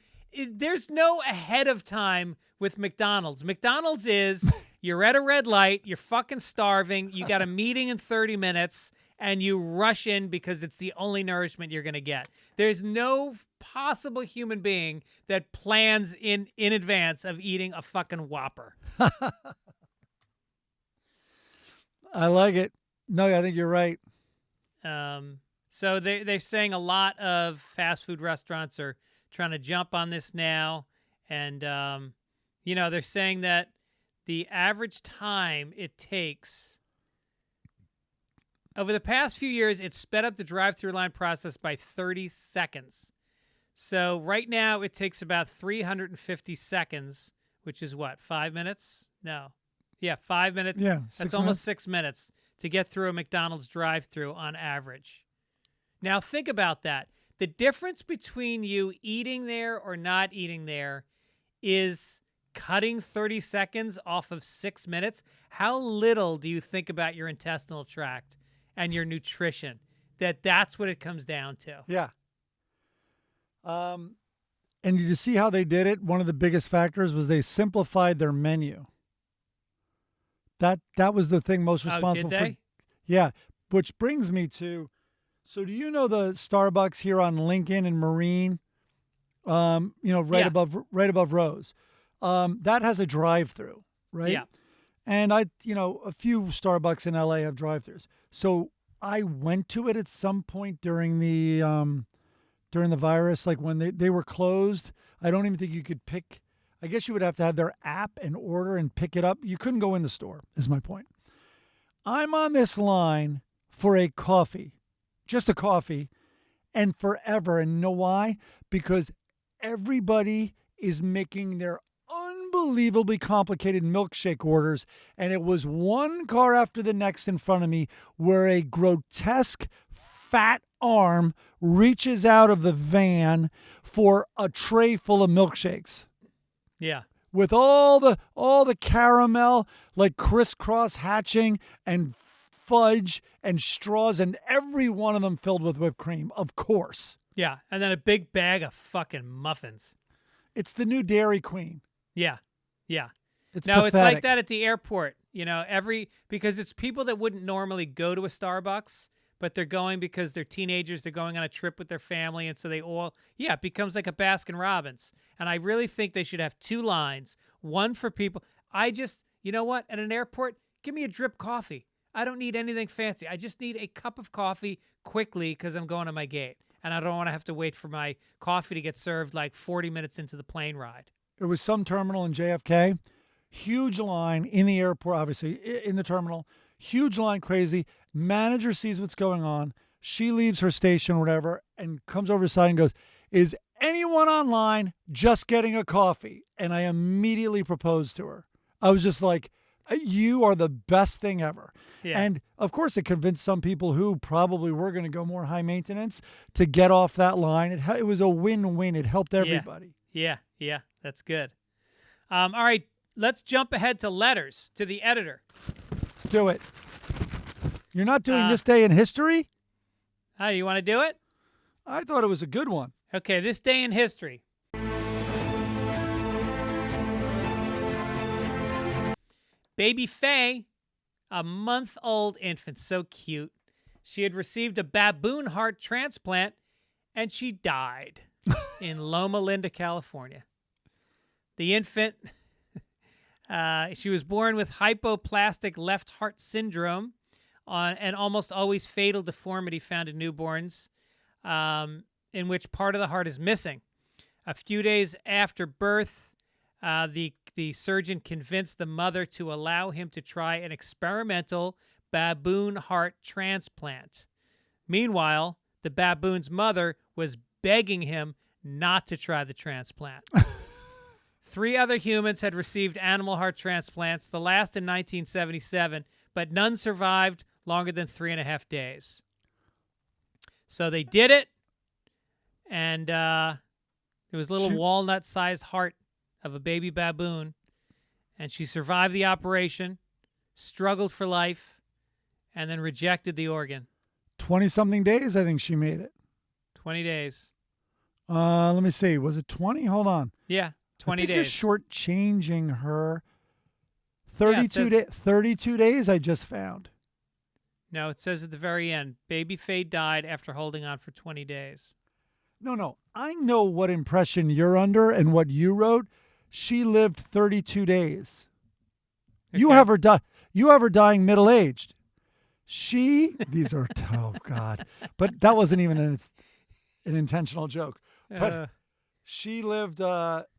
there's no ahead of time with McDonald's. McDonald's is you're at a red light, you're fucking starving, you got a meeting in 30 minutes, and you rush in because it's the only nourishment you're going to get. There's no possible human being that plans in advance of eating a fucking Whopper. I like it. No, I think you're right. So they're saying a lot of fast food restaurants are trying to jump on this now. And, they're saying that the average time it takes over the past few years, it's sped up the drive-through line process by 30 seconds. So right now it takes about 350 seconds, which is what, 5 minutes? No. Yeah, 5 minutes. Yeah, That's almost 6 minutes to get through a McDonald's drive-through on average. Now think about that. The difference between you eating there or not eating there is cutting 30 seconds off of 6 minutes. How little do you think about your intestinal tract and your nutrition? That's what it comes down to. Yeah. And you see how they did it? One of the biggest factors was they simplified their menu. That was the thing most responsible did they? for. Yeah, which brings me to, so do you know the Starbucks here on Lincoln and Marine? Right Yeah. above Rose. That has a drive-through, right? Yeah. And a few Starbucks in LA have drive-throughs. So I went to it at some point during the virus, like when they were closed. I don't even think you could pick. I guess you would have to have their app and order and pick it up. You couldn't go in the store, is my point. I'm on this line for a coffee, just a coffee, and forever. And you know why? Because everybody is making their unbelievably complicated milkshake orders, and it was one car after the next in front of me where a grotesque fat arm reaches out of the van for a tray full of milkshakes. Yeah. With all the caramel, like crisscross hatching and fudge and straws, and every one of them filled with whipped cream, of course. Yeah. And then a big bag of fucking muffins. It's the new Dairy Queen. Yeah. Yeah. It's No, pathetic. it's like that at the airport, because it's people that wouldn't normally go to a Starbucks, but they're going because they're teenagers, they're going on a trip with their family, and so it becomes like a Baskin Robbins. And I really think they should have two lines, one for people. You know what? At an airport, give me a drip coffee. I don't need anything fancy. I just need a cup of coffee quickly because I'm going to my gate. And I don't want to have to wait for my coffee to get served like 40 minutes into the plane ride. It was some terminal in JFK, huge line in the airport, obviously, in the terminal, huge line, crazy. Manager sees what's going on. She leaves her station or whatever and comes over to the side and goes, "Is anyone online just getting a coffee?" And I immediately proposed to her. I was just like, you are the best thing ever. Yeah. And of course, it convinced some people who probably were going to go more high maintenance to get off that line. It was a win-win. It helped everybody. Yeah. That's good. All right, let's jump ahead to letters to the editor. Let's do it. You're not doing this day in history? How do you want to do it? I thought it was a good one. Okay, this day in history. Baby Faye, a month-old infant, so cute. She had received a baboon heart transplant, and she died in Loma Linda, California. The infant, she was born with hypoplastic left heart syndrome, and almost always fatal deformity found in newborns, in which part of the heart is missing. A few days after birth, the surgeon convinced the mother to allow him to try an experimental baboon heart transplant. Meanwhile, the baboon's mother was begging him not to try the transplant. 3 other humans had received animal heart transplants, the last in 1977, but none survived longer than 3.5 days. So they did it, and it was a little walnut-sized heart of a baby baboon, and she survived the operation, struggled for life, and then rejected the organ. 20-something days, I think she made it. 20 days. Let me see. Was it 20? Hold on. Yeah, 20 I think days. You're shortchanging her. Yeah, it 32 days I just found. No, it says at the very end, Baby Faye died after holding on for 20 days. No. I know what impression you're under and what you wrote. She lived 32 days. You Okay. have her You have her dying middle-aged. These are, oh God. But that wasn't even an intentional joke. But she lived,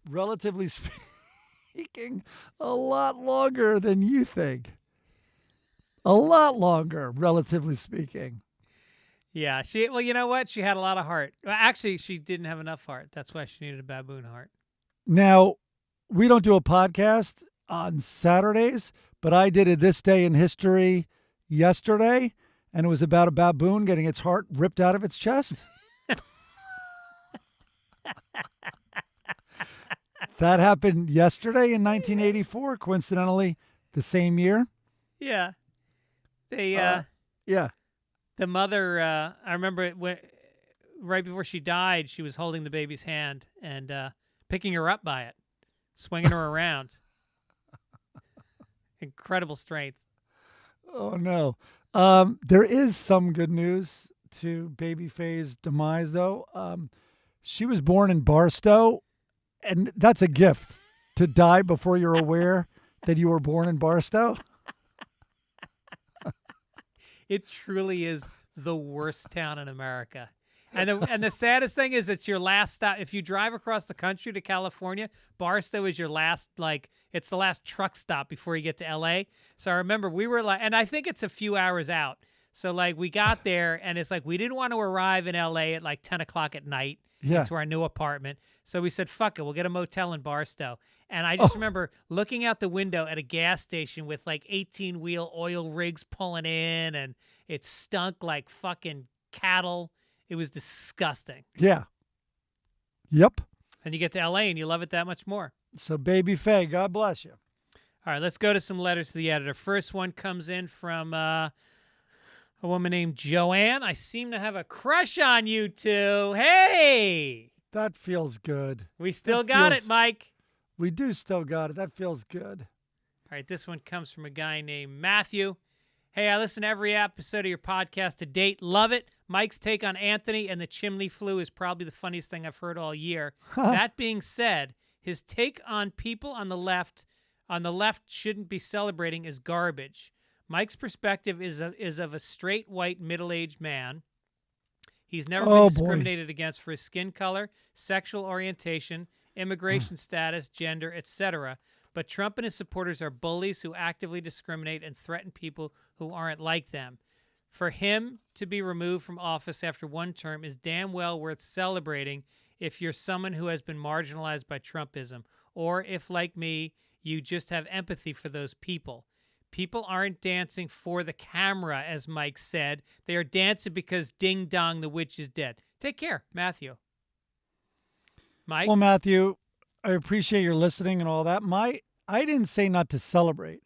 relatively speaking, a lot longer than you think. A lot longer, relatively speaking. Yeah, well, you know what? She had a lot of heart. Well, actually, she didn't have enough heart. That's why she needed a baboon heart. Now, we don't do a podcast on Saturdays, but I did it This Day in History yesterday, and it was about a baboon getting its heart ripped out of its chest. That happened yesterday in 1984, coincidentally, the same year. Yeah. They, Yeah. the mother, I remember right before she died, she was holding the baby's hand and picking her up by it, swinging her around. Incredible strength. Oh, no. There is some good news to Baby Faye's demise, though. She was born in Barstow, and that's a gift to die before you're aware that you were born in Barstow. It truly is the worst town in America. And the saddest thing is it's your last stop. If you drive across the country to California, Barstow is your last, it's the last truck stop before you get to LA. So I remember we were and I think it's a few hours out. So we got there and it's we didn't want to arrive in LA at 10 o'clock at night into our new apartment. So we said, fuck it, we'll get a motel in Barstow. And I just remember looking out the window at a gas station with 18-wheel oil rigs pulling in, and it stunk like fucking cattle. It was disgusting. Yeah. Yep. And you get to LA and you love it that much more. So Baby Faye, God bless you. All right, let's go to some letters to the editor. First one comes in from a woman named Joanne. I seem to have a crush on you two. Hey! That feels good. We still got it, Mike. We do still got it. That feels good. All right, this one comes from a guy named Matthew. Hey, I listen to every episode of your podcast to date. Love it. Mike's take on Anthony and the chimney flu is probably the funniest thing I've heard all year. That being said, his take on people on the left shouldn't be celebrating is garbage. Mike's perspective is of a straight white middle-aged man. He's never been discriminated against for his skin color, sexual orientation, immigration status, gender, etc. But Trump and his supporters are bullies who actively discriminate and threaten people who aren't like them. For him to be removed from office after one term is damn well worth celebrating if you're someone who has been marginalized by Trumpism, or if, like me, you just have empathy for those people. People aren't dancing for the camera, as Mike said. They are dancing because ding dong, the witch is dead. Take care, Matthew. Mike? Well, Matthew, I appreciate your listening and all that. I didn't say not to celebrate.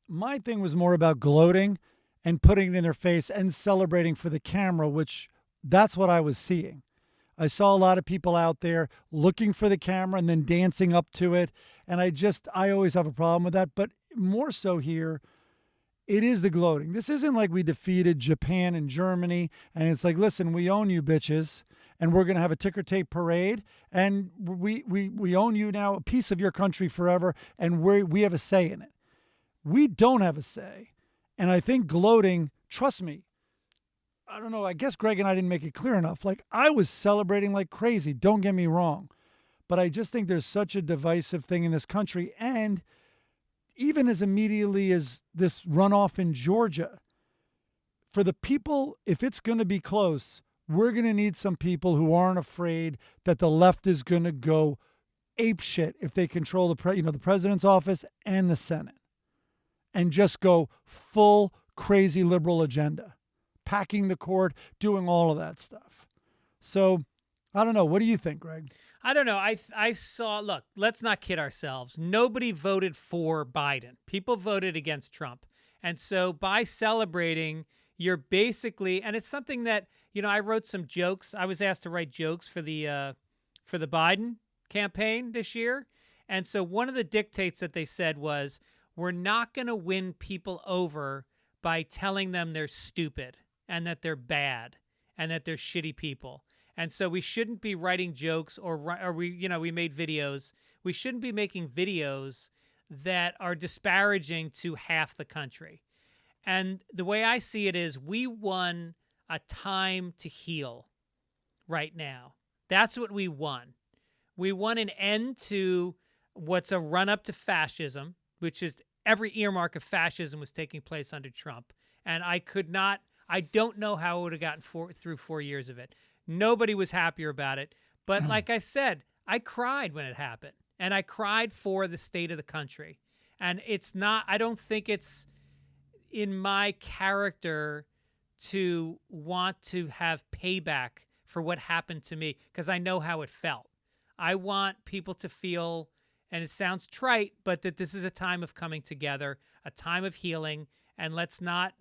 My thing was more about gloating and putting it in their face and celebrating for the camera, which that's what I was seeing. I saw a lot of people out there looking for the camera and then dancing up to it. And I always have a problem with that. But more so here, it is the gloating. This isn't like we defeated Japan and Germany, and it's like, listen, we own you, bitches, and we're going to have a ticker tape parade, and we own you now, a piece of your country forever, and we have a say in it. We don't have a say. And I think gloating, trust me, I don't know, I guess Greg and I didn't make it clear enough. Like, I was celebrating like crazy, don't get me wrong. But I just think there's such a divisive thing in this country. And even as immediately as this runoff in Georgia, for the people, if it's going to be close, we're going to need some people who aren't afraid that the left is going to go apeshit if they control the president's office and the Senate, and just go full crazy liberal agenda, packing the court, doing all of that stuff. So I don't know. What do you think, Greg? I don't know. I saw, look, let's not kid ourselves. Nobody voted for Biden. People voted against Trump. And so by celebrating, you're basically, and it's something that, I wrote some jokes. I was asked to write jokes for the Biden campaign this year. And so one of the dictates that they said was, we're not going to win people over by telling them they're stupid and that they're bad and that they're shitty people. And so we shouldn't be writing jokes or we made videos. We shouldn't be making videos that are disparaging to half the country. And the way I see it is we won a time to heal right now. That's what we won. We won an end to what's a run-up to fascism, which is every earmark of fascism was taking place under Trump. And I don't know how it would have gotten through 4 years of it. Nobody was happier about it. But like I said, I cried when it happened. And I cried for the state of the country. And I don't think it's in my character to want to have payback for what happened to me, because I know how it felt. I want people to feel, and it sounds trite, but that this is a time of coming together, a time of healing, and let's not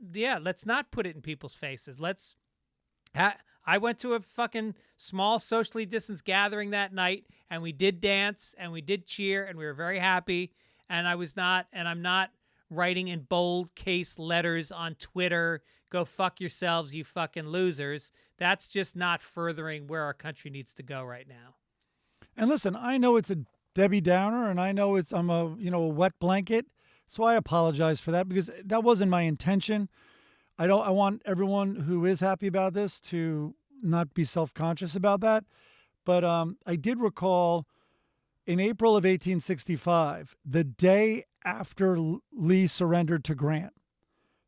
put it in people's faces. I went to a fucking small socially distanced gathering that night, and we did dance, and we did cheer, and we were very happy, and I'm not writing in bold case letters on Twitter, go fuck yourselves, you fucking losers. That's just not furthering where our country needs to go right now. And listen, I know it's a Debbie Downer, and I know I'm a wet blanket, so I apologize for that, because that wasn't my intention. I want everyone who is happy about this to not be self-conscious about that. But I did recall in April of 1865, the day after Lee surrendered to Grant,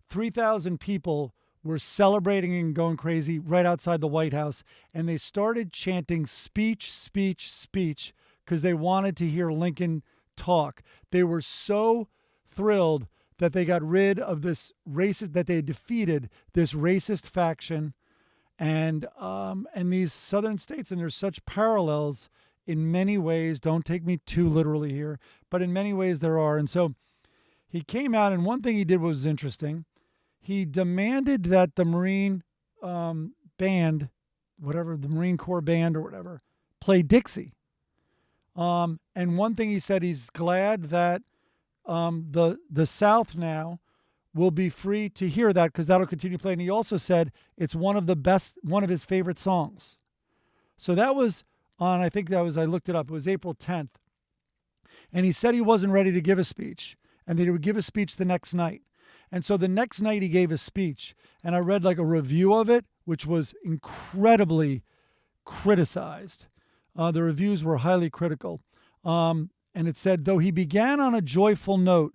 3,000 people were celebrating and going crazy right outside the White House, and they started chanting speech, speech, speech, because they wanted to hear Lincoln talk. They were so thrilled that they got rid of this racist, that they had defeated this racist faction, and these southern states. And there's such parallels in many ways. Don't take me too literally here, but in many ways there are. And so he came out, and one thing he did was interesting. He demanded that the Marine band, whatever, the Marine Corps band or whatever, play Dixie. And one thing he said, he's glad that the South now will be free to hear that, because that'll continue playing. He also said it's one of his favorite songs. So that was on, I looked it up, it was April 10th. And he said he wasn't ready to give a speech, and that he would give a speech the next night. And so the next night he gave a speech, and I read like a review of it, which was incredibly criticized. The reviews were highly critical. And it said, though he began on a joyful note,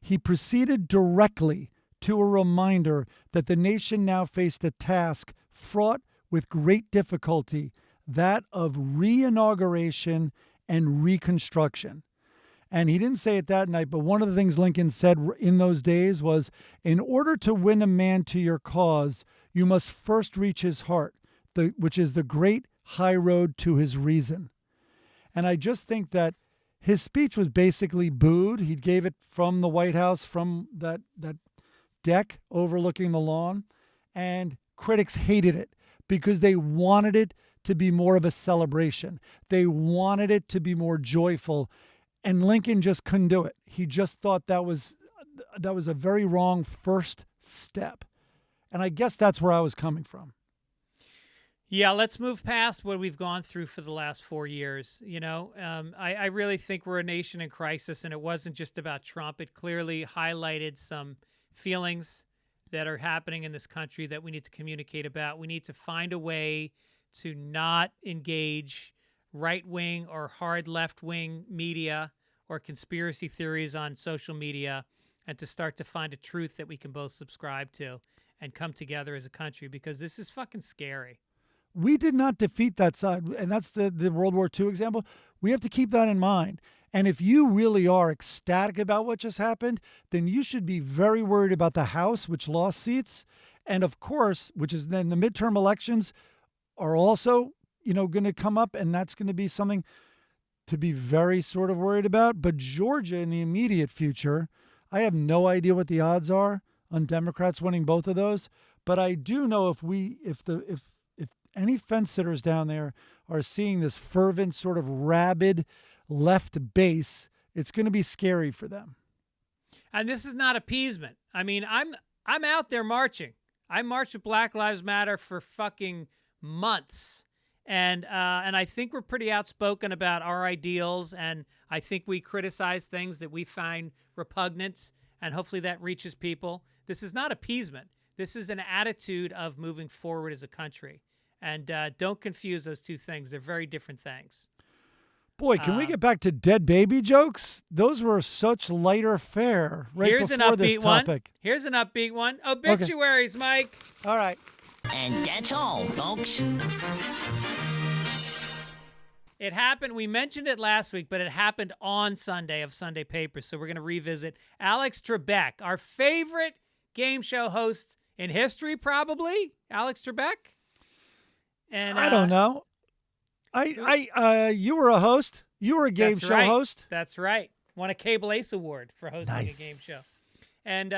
he proceeded directly to a reminder that the nation now faced a task fraught with great difficulty, that of re-inauguration and reconstruction. And he didn't say it that night, but one of the things Lincoln said in those days was, in order to win a man to your cause, you must first reach his heart, which is the great high road to his reason. And I just think that his speech was basically booed. He gave it from the White House, from that deck overlooking the lawn, and critics hated it because they wanted it to be more of a celebration. They wanted it to be more joyful, and Lincoln just couldn't do it. He just thought that was a very wrong first step. And I guess that's where I was coming from. Yeah, let's move past what we've gone through for the last 4 years. I really think we're a nation in crisis, and it wasn't just about Trump. It clearly highlighted some feelings that are happening in this country that we need to communicate about. We need to find a way to not engage right-wing or hard left-wing media or conspiracy theories on social media, and to start to find a truth that we can both subscribe to and come together as a country, because this is fucking scary. We did not defeat that side, and that's the World War II example. We have to keep that in mind. And if you really are ecstatic about what just happened, then you should be very worried about the House, which lost seats. And of course, which is then the midterm elections are also, going to come up, and that's going to be something to be very sort of worried about. But Georgia in the immediate future, I have no idea what the odds are on Democrats winning both of those. But I do know if any fence sitters down there are seeing this fervent, sort of rabid left base, it's going to be scary for them. And this is not appeasement. I mean, I'm out there marching. I marched with Black Lives Matter for fucking months. And I think we're pretty outspoken about our ideals, and I think we criticize things that we find repugnant, and hopefully that reaches people. This is not appeasement. This is an attitude of moving forward as a country. And don't confuse those two things. They're very different things. Boy, can we get back to dead baby jokes? Those were such lighter fare Here's before this topic. One. Here's an upbeat one. Obituaries, okay. Mike. All right. And that's all, folks. It happened. We mentioned it last week, but it happened on Sunday of Sunday Papers. So we're going to revisit Alex Trebek, our favorite game show host in history, probably. Alex Trebek. And I don't know. You were a host. You were a game show host. That's right. Won a Cable Ace Award for hosting a game show. And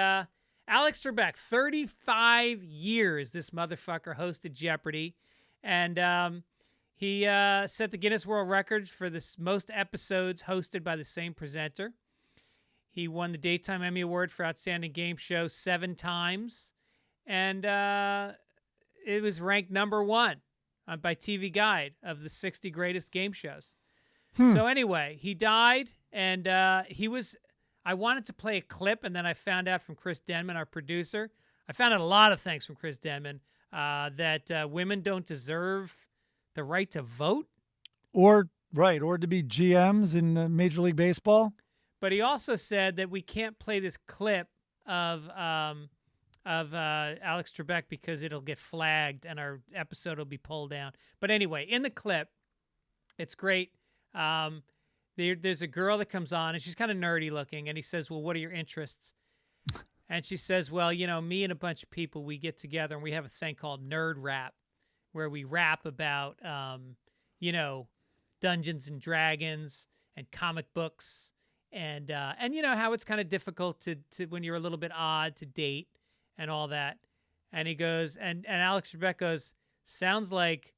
Alex Trebek, 35 years this motherfucker hosted Jeopardy. And he set the Guinness World Records for the most episodes hosted by the same presenter. He won the Daytime Emmy Award for Outstanding Game Show 7 times. And it was ranked #1 by TV Guide of the 60 greatest game shows. So anyway, he died, and I wanted to play a clip, and then I found out from Chris Denman, our producer. I found out a lot of things from Chris Denman, that women don't deserve the right to vote. Or to be GMs in Major League Baseball. But he also said that we can't play this clip of Alex Trebek because it'll get flagged and our episode will be pulled down. But anyway, in the clip, it's great. There's a girl that comes on, and she's kind of nerdy looking, and he says, well, what are your interests? And she says, well, me and a bunch of people, we get together and we have a thing called Nerd Rap, where we rap about, Dungeons and Dragons and comic books and how it's kind of difficult to when you're a little bit odd to date and all that. And he goes, and Alex Trebek goes, sounds like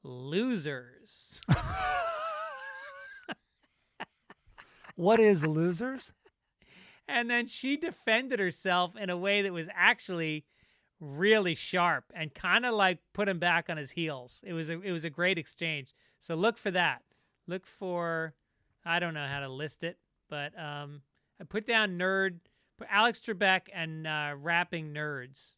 losers. What is losers? And then she defended herself in a way that was actually really sharp and kind of like put him back on his heels. It was a great exchange. So look for that. Look for, I don't know how to list it, but I put down Alex Trebek and rapping nerds.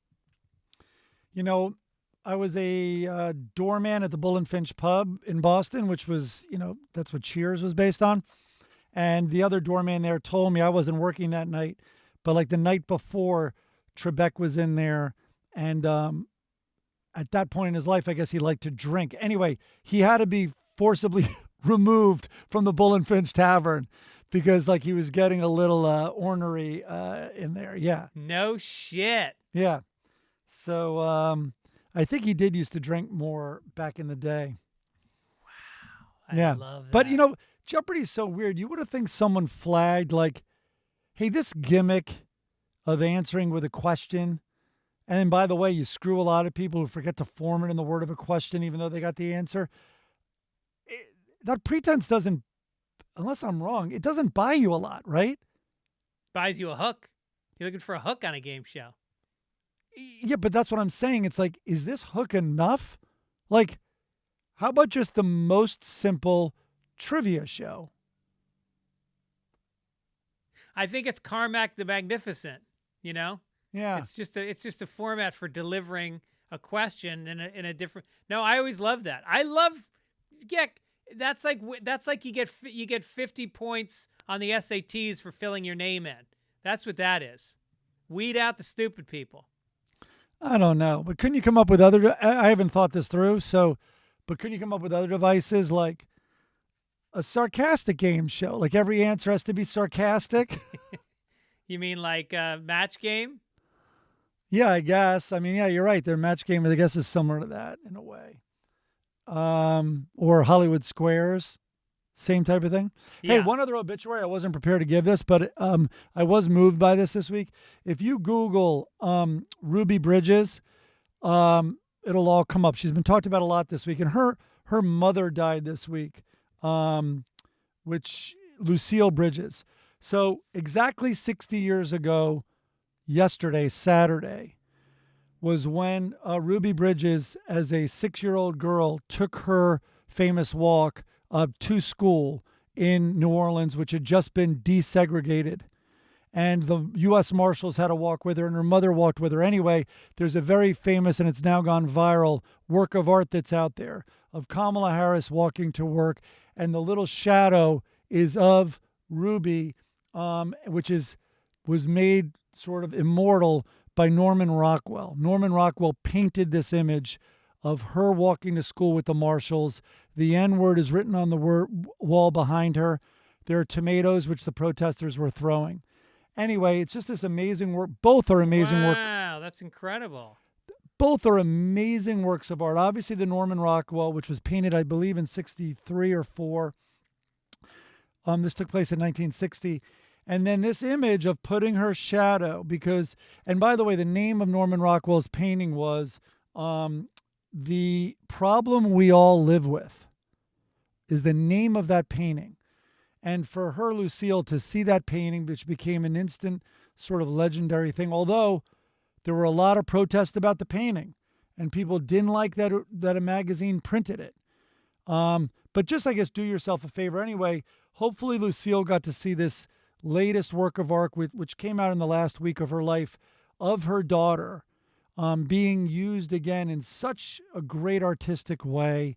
I was a doorman at the Bull and Finch pub in Boston, which was, that's what Cheers was based on. And the other doorman there told me I wasn't working that night, but like the night before, Trebek was in there. And at that point in his life, I guess he liked to drink. Anyway, he had to be forcibly removed from the Bull and Finch Tavern because like he was getting a little ornery in there. Yeah. No shit. Yeah. So I think he did used to drink more back in the day. Wow. I love that. But, Jeopardy's so weird. You would have think someone flagged like, hey, this gimmick of answering with a question. And then, by the way, you screw a lot of people who forget to form it in the word of a question, even though they got the answer. That pretense doesn't, unless I'm wrong, it doesn't buy you a lot, right? Buys you a hook. You're looking for a hook on a game show. Yeah, but that's what I'm saying. It's like, is this hook enough? Like, how about just the most simple trivia show? I think it's Carmack the Magnificent, you know? Yeah. It's just a format for delivering a question in a different. No, I always love that. I love that's like you get 50 points on the SATs for filling your name in. That's what that is. Weed out the stupid people. I don't know, but couldn't you come up with other? I haven't thought this through, but couldn't you come up with other devices like a sarcastic game show? Like every answer has to be sarcastic. You mean like a match game? Yeah, I guess. I mean, yeah, you're right. Their match game, I guess, is similar to that in a way. Or Hollywood Squares, same type of thing. Yeah. Hey, one other obituary. I wasn't prepared to give this, but I was moved by this week. If you Google Ruby Bridges, it'll all come up. She's been talked about a lot this week, and her mother died this week, which Lucille Bridges. So exactly 60 years ago, yesterday, Saturday, was when Ruby Bridges, as a 6-year-old girl, took her famous walk to school in New Orleans, which had just been desegregated. And the U.S. Marshals had to walk with her, and her mother walked with her. Anyway, there's a very famous, and it's now gone viral, work of art that's out there of Kamala Harris walking to work, and the little shadow is of Ruby, which was made sort of immortal by Norman Rockwell. Norman Rockwell painted this image of her walking to school with the Marshals. The N-word is written on the wall behind her. There are tomatoes, which the protesters were throwing. Anyway, it's just this amazing work. Both are amazing work. Wow, that's incredible. Both are amazing works of art. Obviously, the Norman Rockwell, which was painted, I believe, in 63 or 4. This took place in 1960. And then this image of putting her shadow, because, and by the way, the name of Norman Rockwell's painting was The Problem We All Live With, is the name of that painting. And for her, Lucille, to see that painting, which became an instant sort of legendary thing, although there were a lot of protests about the painting, and people didn't like that a magazine printed it. But just, I guess, do yourself a favor anyway. Hopefully Lucille got to see this latest work of art, which came out in the last week of her life, of her daughter being used again in such a great artistic way,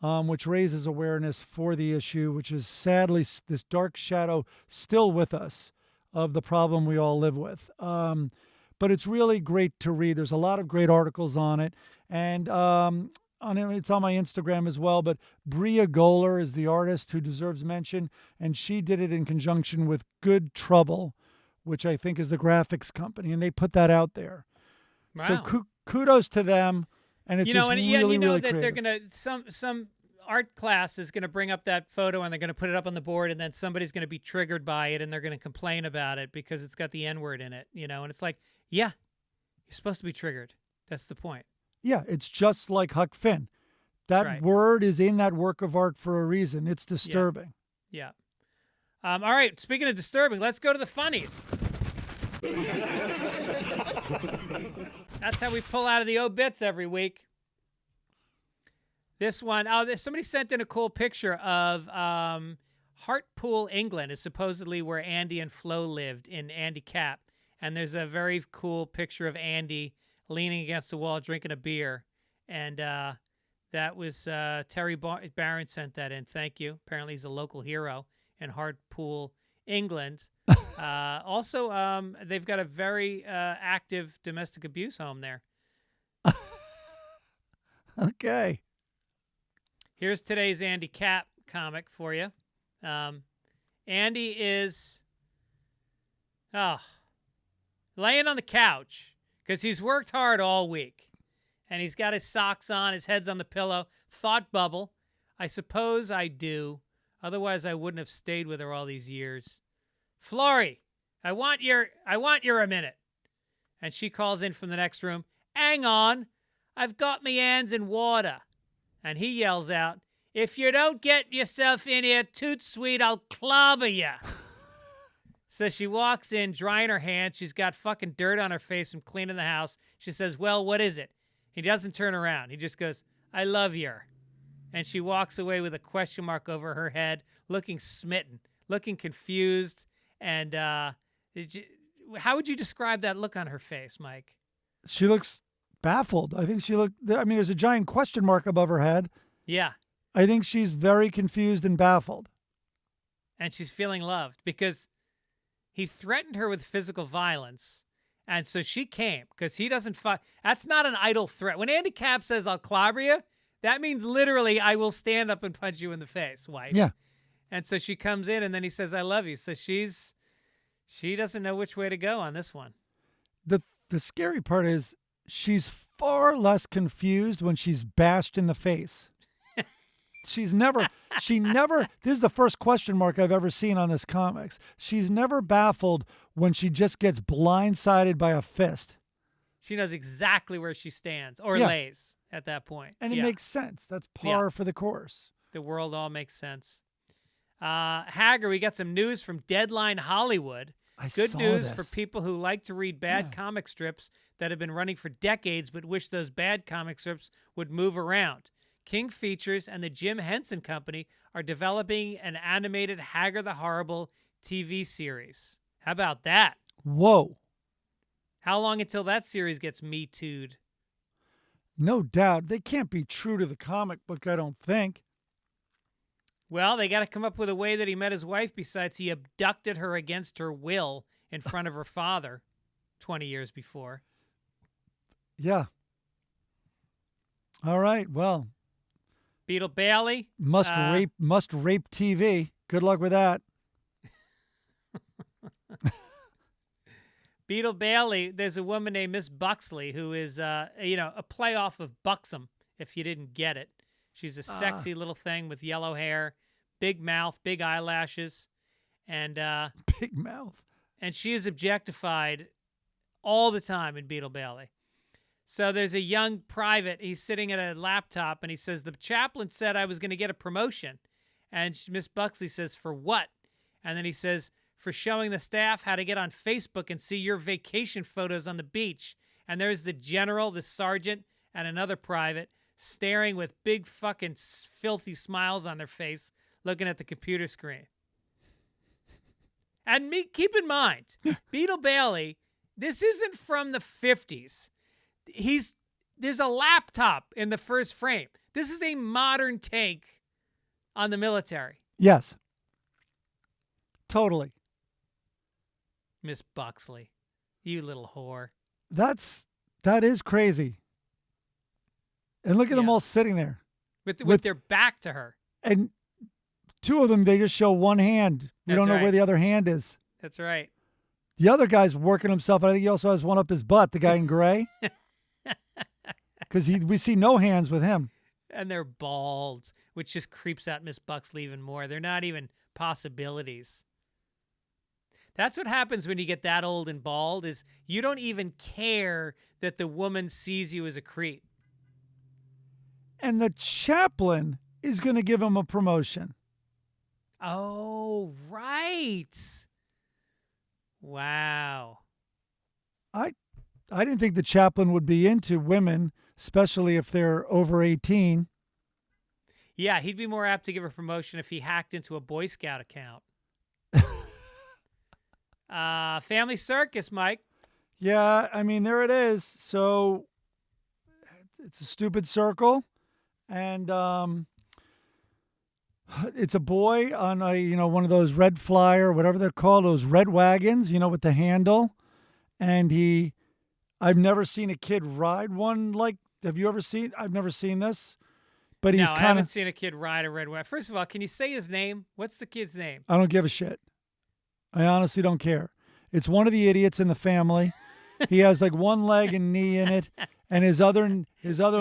which raises awareness for the issue, which is sadly this dark shadow still with us of the problem we all live with. But it's really great to read. There's a lot of great articles on it. And it's on my Instagram as well. But Bria Goler is the artist who deserves mention. And she did it in conjunction with Good Trouble, which I think is the graphics company. And they put that out there. Wow. So kudos to them. And it's just really, really that creative. they're gonna some art class is gonna bring up that photo and they're gonna put it up on the board, and then somebody's gonna be triggered by it and they're gonna complain about it because it's got the N-word in it, and it's like, yeah, you're supposed to be triggered. That's the point. Yeah, it's just like Huck Finn. That Right. word is in that work of art for a reason. It's disturbing. Yeah. All right. Speaking of disturbing, let's go to the funnies. That's how we pull out of the obits every week. This one, somebody sent in a cool picture of Hartpool, England, is supposedly where Andy and Flo lived in Andy Cap. And there's a very cool picture of Andy leaning against the wall drinking a beer. And that was Terry Barron sent that in. Thank you. Apparently he's a local hero in Hartpool, England. Also, they've got a very active domestic abuse home there. Okay. Here's today's Andy Cap comic for you. Andy is laying on the couch because he's worked hard all week. And he's got his socks on, his head's on the pillow. Thought bubble. I suppose I do. Otherwise, I wouldn't have stayed with her all these years. Florrie, I want your a minute. And she calls in from the next room. Hang on. I've got me hands in water. And he yells out, if you don't get yourself in here toot sweet, I'll clobber you. So she walks in, drying her hands. She's got fucking dirt on her face from cleaning the house. She says, well, what is it? He doesn't turn around. He just goes, I love you. And she walks away with a question mark over her head, looking smitten, looking confused. And how would you describe that look on her face, Mike? She looks baffled. I think there's a giant question mark above her head. Yeah. I think she's very confused and baffled. And she's feeling loved because he threatened her with physical violence. And so she came because he doesn't fight. That's not an idle threat. When Andy Capp says, I'll clobber you, that means literally I will stand up and punch you in the face, wife. Yeah. And so she comes in and then he says, I love you. So she doesn't know which way to go on this one. The scary part is she's far less confused when she's bashed in the face. She never, this is the first question mark I've ever seen on this comics. She's never baffled when she just gets blindsided by a fist. She knows exactly where she stands or lays at that point. And it makes sense. That's par for the course. The world all makes sense. Hager, we got some news from Deadline Hollywood. Good news for people who like to read bad comic strips that have been running for decades but wish those bad comic strips would move around. King Features and the Jim Henson Company are developing an animated Hager the Horrible TV series. How about that? Whoa. How long until that series gets Me Too'd? No doubt. They can't be true to the comic book, I don't think. Well, they got to come up with a way that he met his wife besides he abducted her against her will in front of her father 20 years before. Yeah. All right, well. Beetle Bailey. Must rape TV. Good luck with that. Beetle Bailey, there's a woman named Miss Buxley who is, a playoff of Buxom, if you didn't get it. She's a sexy little thing with yellow hair, big mouth, big eyelashes, and big mouth. And she is objectified all the time in Beetle Bailey. So there's a young private. He's sitting at a laptop, and he says, the chaplain said I was going to get a promotion. And Miss Buxley says, for what? And then he says, for showing the staff how to get on Facebook and see your vacation photos on the beach. And there's the general, the sergeant, and another private staring with big fucking filthy smiles on their face, looking at the computer screen. And keep in mind, Beetle Bailey, this isn't from the 50s. There's a laptop in the first frame. This is a modern take on the military. Yes. Totally. Miss Buxley, you little whore. That is crazy. And look at them all sitting there. With their back to her. And two of them, they just show one hand. We don't know where the other hand is. That's right. The other guy's working himself. I think he also has one up his butt, the guy in gray. Because we see no hands with him. And they're bald, which just creeps out Miss Buxley even more. They're not even possibilities. That's what happens when you get that old and bald, is you don't even care that the woman sees you as a creep. And the chaplain is going to give him a promotion. Oh, right. Wow. I didn't think the chaplain would be into women, especially if they're over 18. Yeah, he'd be more apt to give a promotion if he hacked into a Boy Scout account. Family Circus, Mike. Yeah, I mean, there it is. So it's a stupid circle, and it's a boy on one of those red flyer, whatever they're called, those red wagons, with the handle. And I've never seen a kid ride one have you ever seen? I've never seen this, but he's I haven't seen a kid ride a red wagon. First of all, can you say his name? What's the kid's name? I don't give a shit. I honestly don't care. It's one of the idiots in the family. He has one leg and knee in it, and his other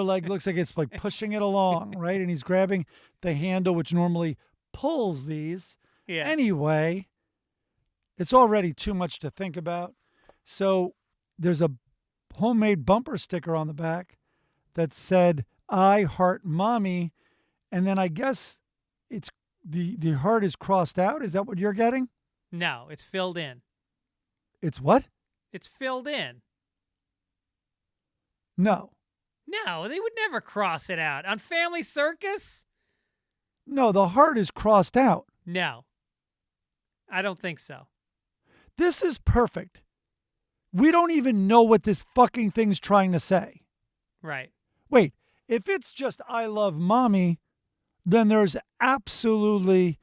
leg looks like it's pushing it along, right? And he's grabbing the handle, which normally pulls these. Yeah. Anyway, it's already too much to think about. So there's a homemade bumper sticker on the back that said, I heart mommy. And then I guess it's the heart is crossed out. Is that what you're getting? No, it's filled in. It's what? It's filled in. No. No, they would never cross it out. On Family Circus? No, the heart is crossed out. No. I don't think so. This is perfect. We don't even know what this fucking thing's trying to say. Right. Wait, if it's just I love mommy, then there's absolutely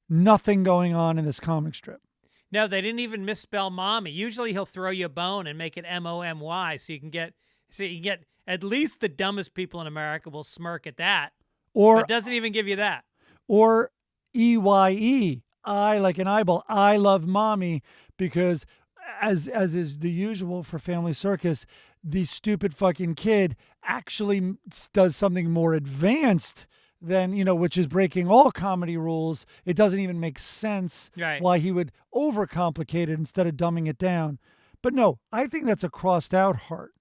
nothing going on in this comic strip. No, they didn't even misspell mommy. Usually he'll throw you a bone and make it M-O-M-Y so you can get at least the dumbest people in America will smirk at that. Or but it doesn't even give you that. Or E-Y-E. I, like an eyeball. I love mommy, because as is the usual for Family Circus, the stupid fucking kid actually does something more advanced than, which is breaking all comedy rules. It doesn't even make sense why he would overcomplicate it instead of dumbing it down. But no, I think that's a crossed out heart.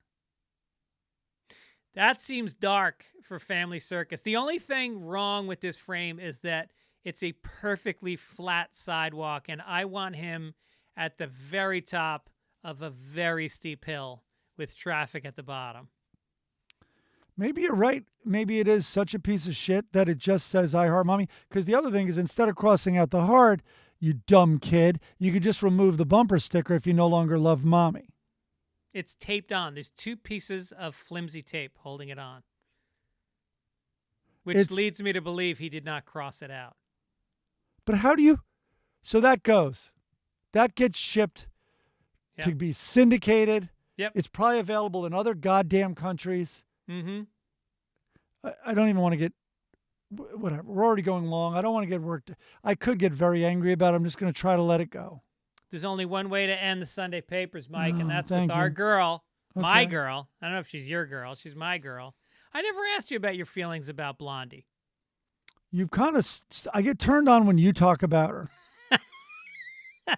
That seems dark for Family Circus. The only thing wrong with this frame is that it's a perfectly flat sidewalk, and I want him at the very top of a very steep hill with traffic at the bottom. Maybe you're right. Maybe it is such a piece of shit that it just says I heart mommy. Because the other thing is, instead of crossing out the heart, you dumb kid, you could just remove the bumper sticker if you no longer love mommy. It's taped on. There's 2 pieces of flimsy tape holding it on, which leads me to believe he did not cross it out. But how do you? So that goes. That gets shipped to be syndicated. Yep. It's probably available in other goddamn countries. Mm-hmm. I don't even want to get, whatever. We're already going long. I don't want to get worked. I could get very angry about it. I'm just going to try to let it go. There's only one way to end the Sunday papers, Mike, and that's with thank our you. girl, my Okay. girl. I don't know if she's your girl. She's my girl. I never asked you about your feelings about Blondie. You've kind of, I get turned on when you talk about her.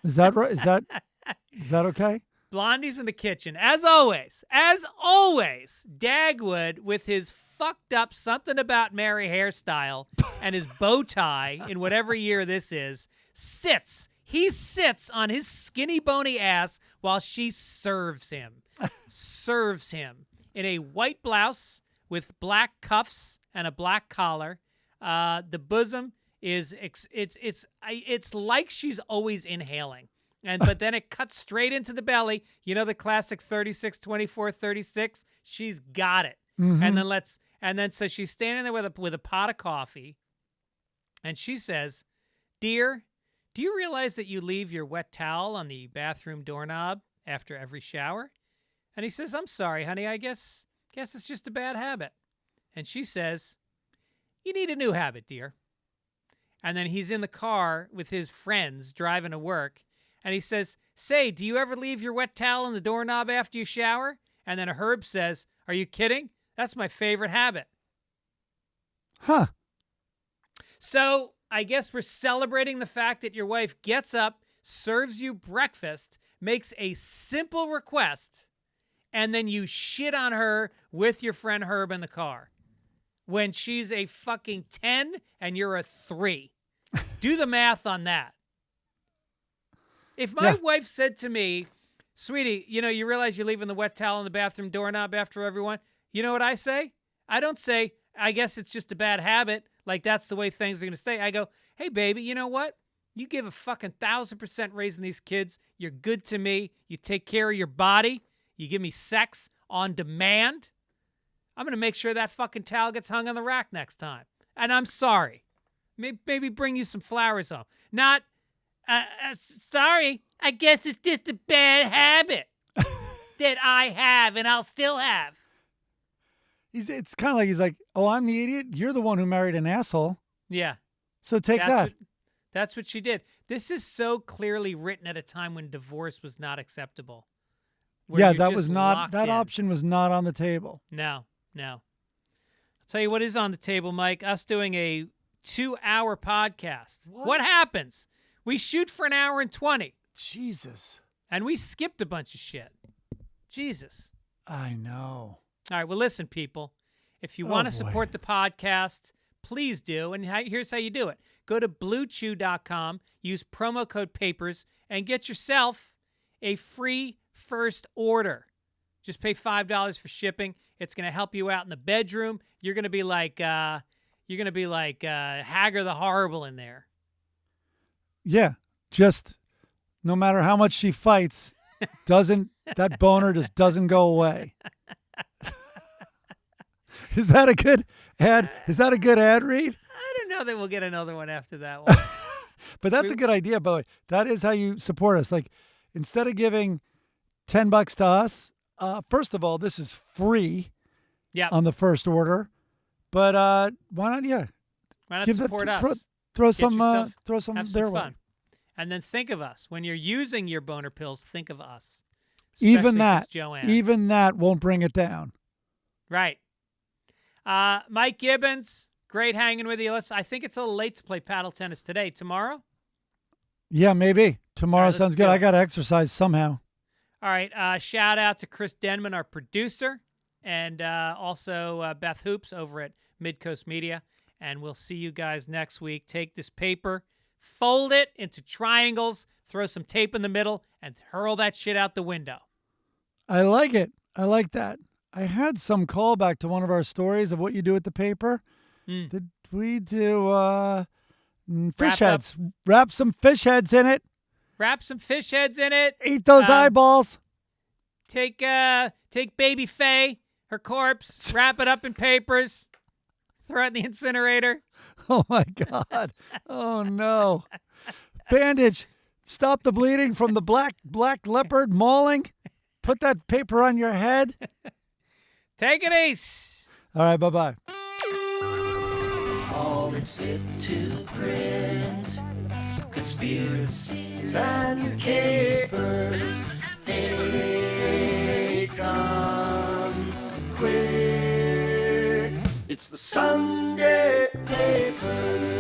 Is that right? Is that okay? Blondie's in the kitchen. As always, Dagwood with his fucked up something about Mary hairstyle and his bow tie in whatever year this is, sits. He sits on his skinny, bony ass while she serves him. Serves him in a white blouse with black cuffs and a black collar. The bosom is it's like she's always inhaling. But then it cuts straight into the belly. You know the classic 36, 24, 36? She's got it. Mm-hmm. And then so she's standing there with a pot of coffee, and she says, "Dear, do you realize that you leave your wet towel on the bathroom doorknob after every shower?" And he says, "I'm sorry, honey. I guess it's just a bad habit." And she says, "You need a new habit, dear." And then he's in the car with his friends driving to work, and he says, "Say, do you ever leave your wet towel on the doorknob after you shower?" And then Herb says, "Are you kidding? That's my favorite habit." Huh. So I guess we're celebrating the fact that your wife gets up, serves you breakfast, makes a simple request, and then you shit on her with your friend Herb in the car when she's a fucking 10 and you're a 3. Do the math on that. If my wife said to me, "Sweetie, you realize you're leaving the wet towel on the bathroom doorknob after everyone," you know what I say? I don't say, "I guess it's just a bad habit. Like that's the way things are going to stay." I go, "Hey, baby, you know what? You give a fucking 1,000% raising these kids. You're good to me. You take care of your body. You give me sex on demand. I'm going to make sure that fucking towel gets hung on the rack next time. And I'm sorry. Maybe bring you some flowers home. Not, sorry, I guess it's just a bad habit that I have and I'll still have." It's kind of like he's like, "Oh, I'm the idiot. You're the one who married an asshole. Yeah. So take that." That's what she did. This is so clearly written at a time when divorce was not acceptable. Yeah, that was not, that option was not on the table. No. I'll tell you what is on the table, Mike. Us doing a 2-hour podcast. What happens? We shoot for an hour and 20. Jesus. And we skipped a bunch of shit. Jesus. I know. All right, well, listen, people. If you want to support the podcast, please do. And here's how you do it. Go to BlueChew.com, use promo code PAPERS, and get yourself a free first order. Just pay $5 for shipping. It's going to help you out in the bedroom. You're going to be like Hagar the Horrible in there. Yeah, just no matter how much she fights, that boner just doesn't go away. Is that a good ad? Is that a good ad read? I don't know that we'll get another one after that one. But that's a good idea, by the way. That is how you support us. Like, instead of giving $10 to us, first of all, this is free on the first order. But why not? Yeah, why not support us? Throw some their way. Fun. And then think of us when you're using your boner pills. Think of us. Even that, Joanne. Even that won't bring it down. Right. Mike Gibbons, great hanging with you. I think it's a little late to play paddle tennis today. Tomorrow? Yeah, maybe. Tomorrow right, sounds good. I got to exercise somehow. All right. Shout out to Chris Denman, our producer, and also Beth Hoops over at Midcoast Media. And we'll see you guys next week. Take this paper, fold it into triangles, throw some tape in the middle, and hurl that shit out the window. I like it. I like that. I had some callback to one of our stories of what you do with the paper. Did we do fish heads? Wrap some fish heads in it. Wrap some fish heads in it. Eat those eyeballs. Take baby Faye, her corpse, wrap it up in papers, throw it in the incinerator. Oh, my God. Oh, no. Bandage. Stop the bleeding from the black leopard mauling. Put that paper on your head. Take it easy. All right, bye-bye. All that's fit to print, conspiracies and capers. They come quick. It's the Sunday paper.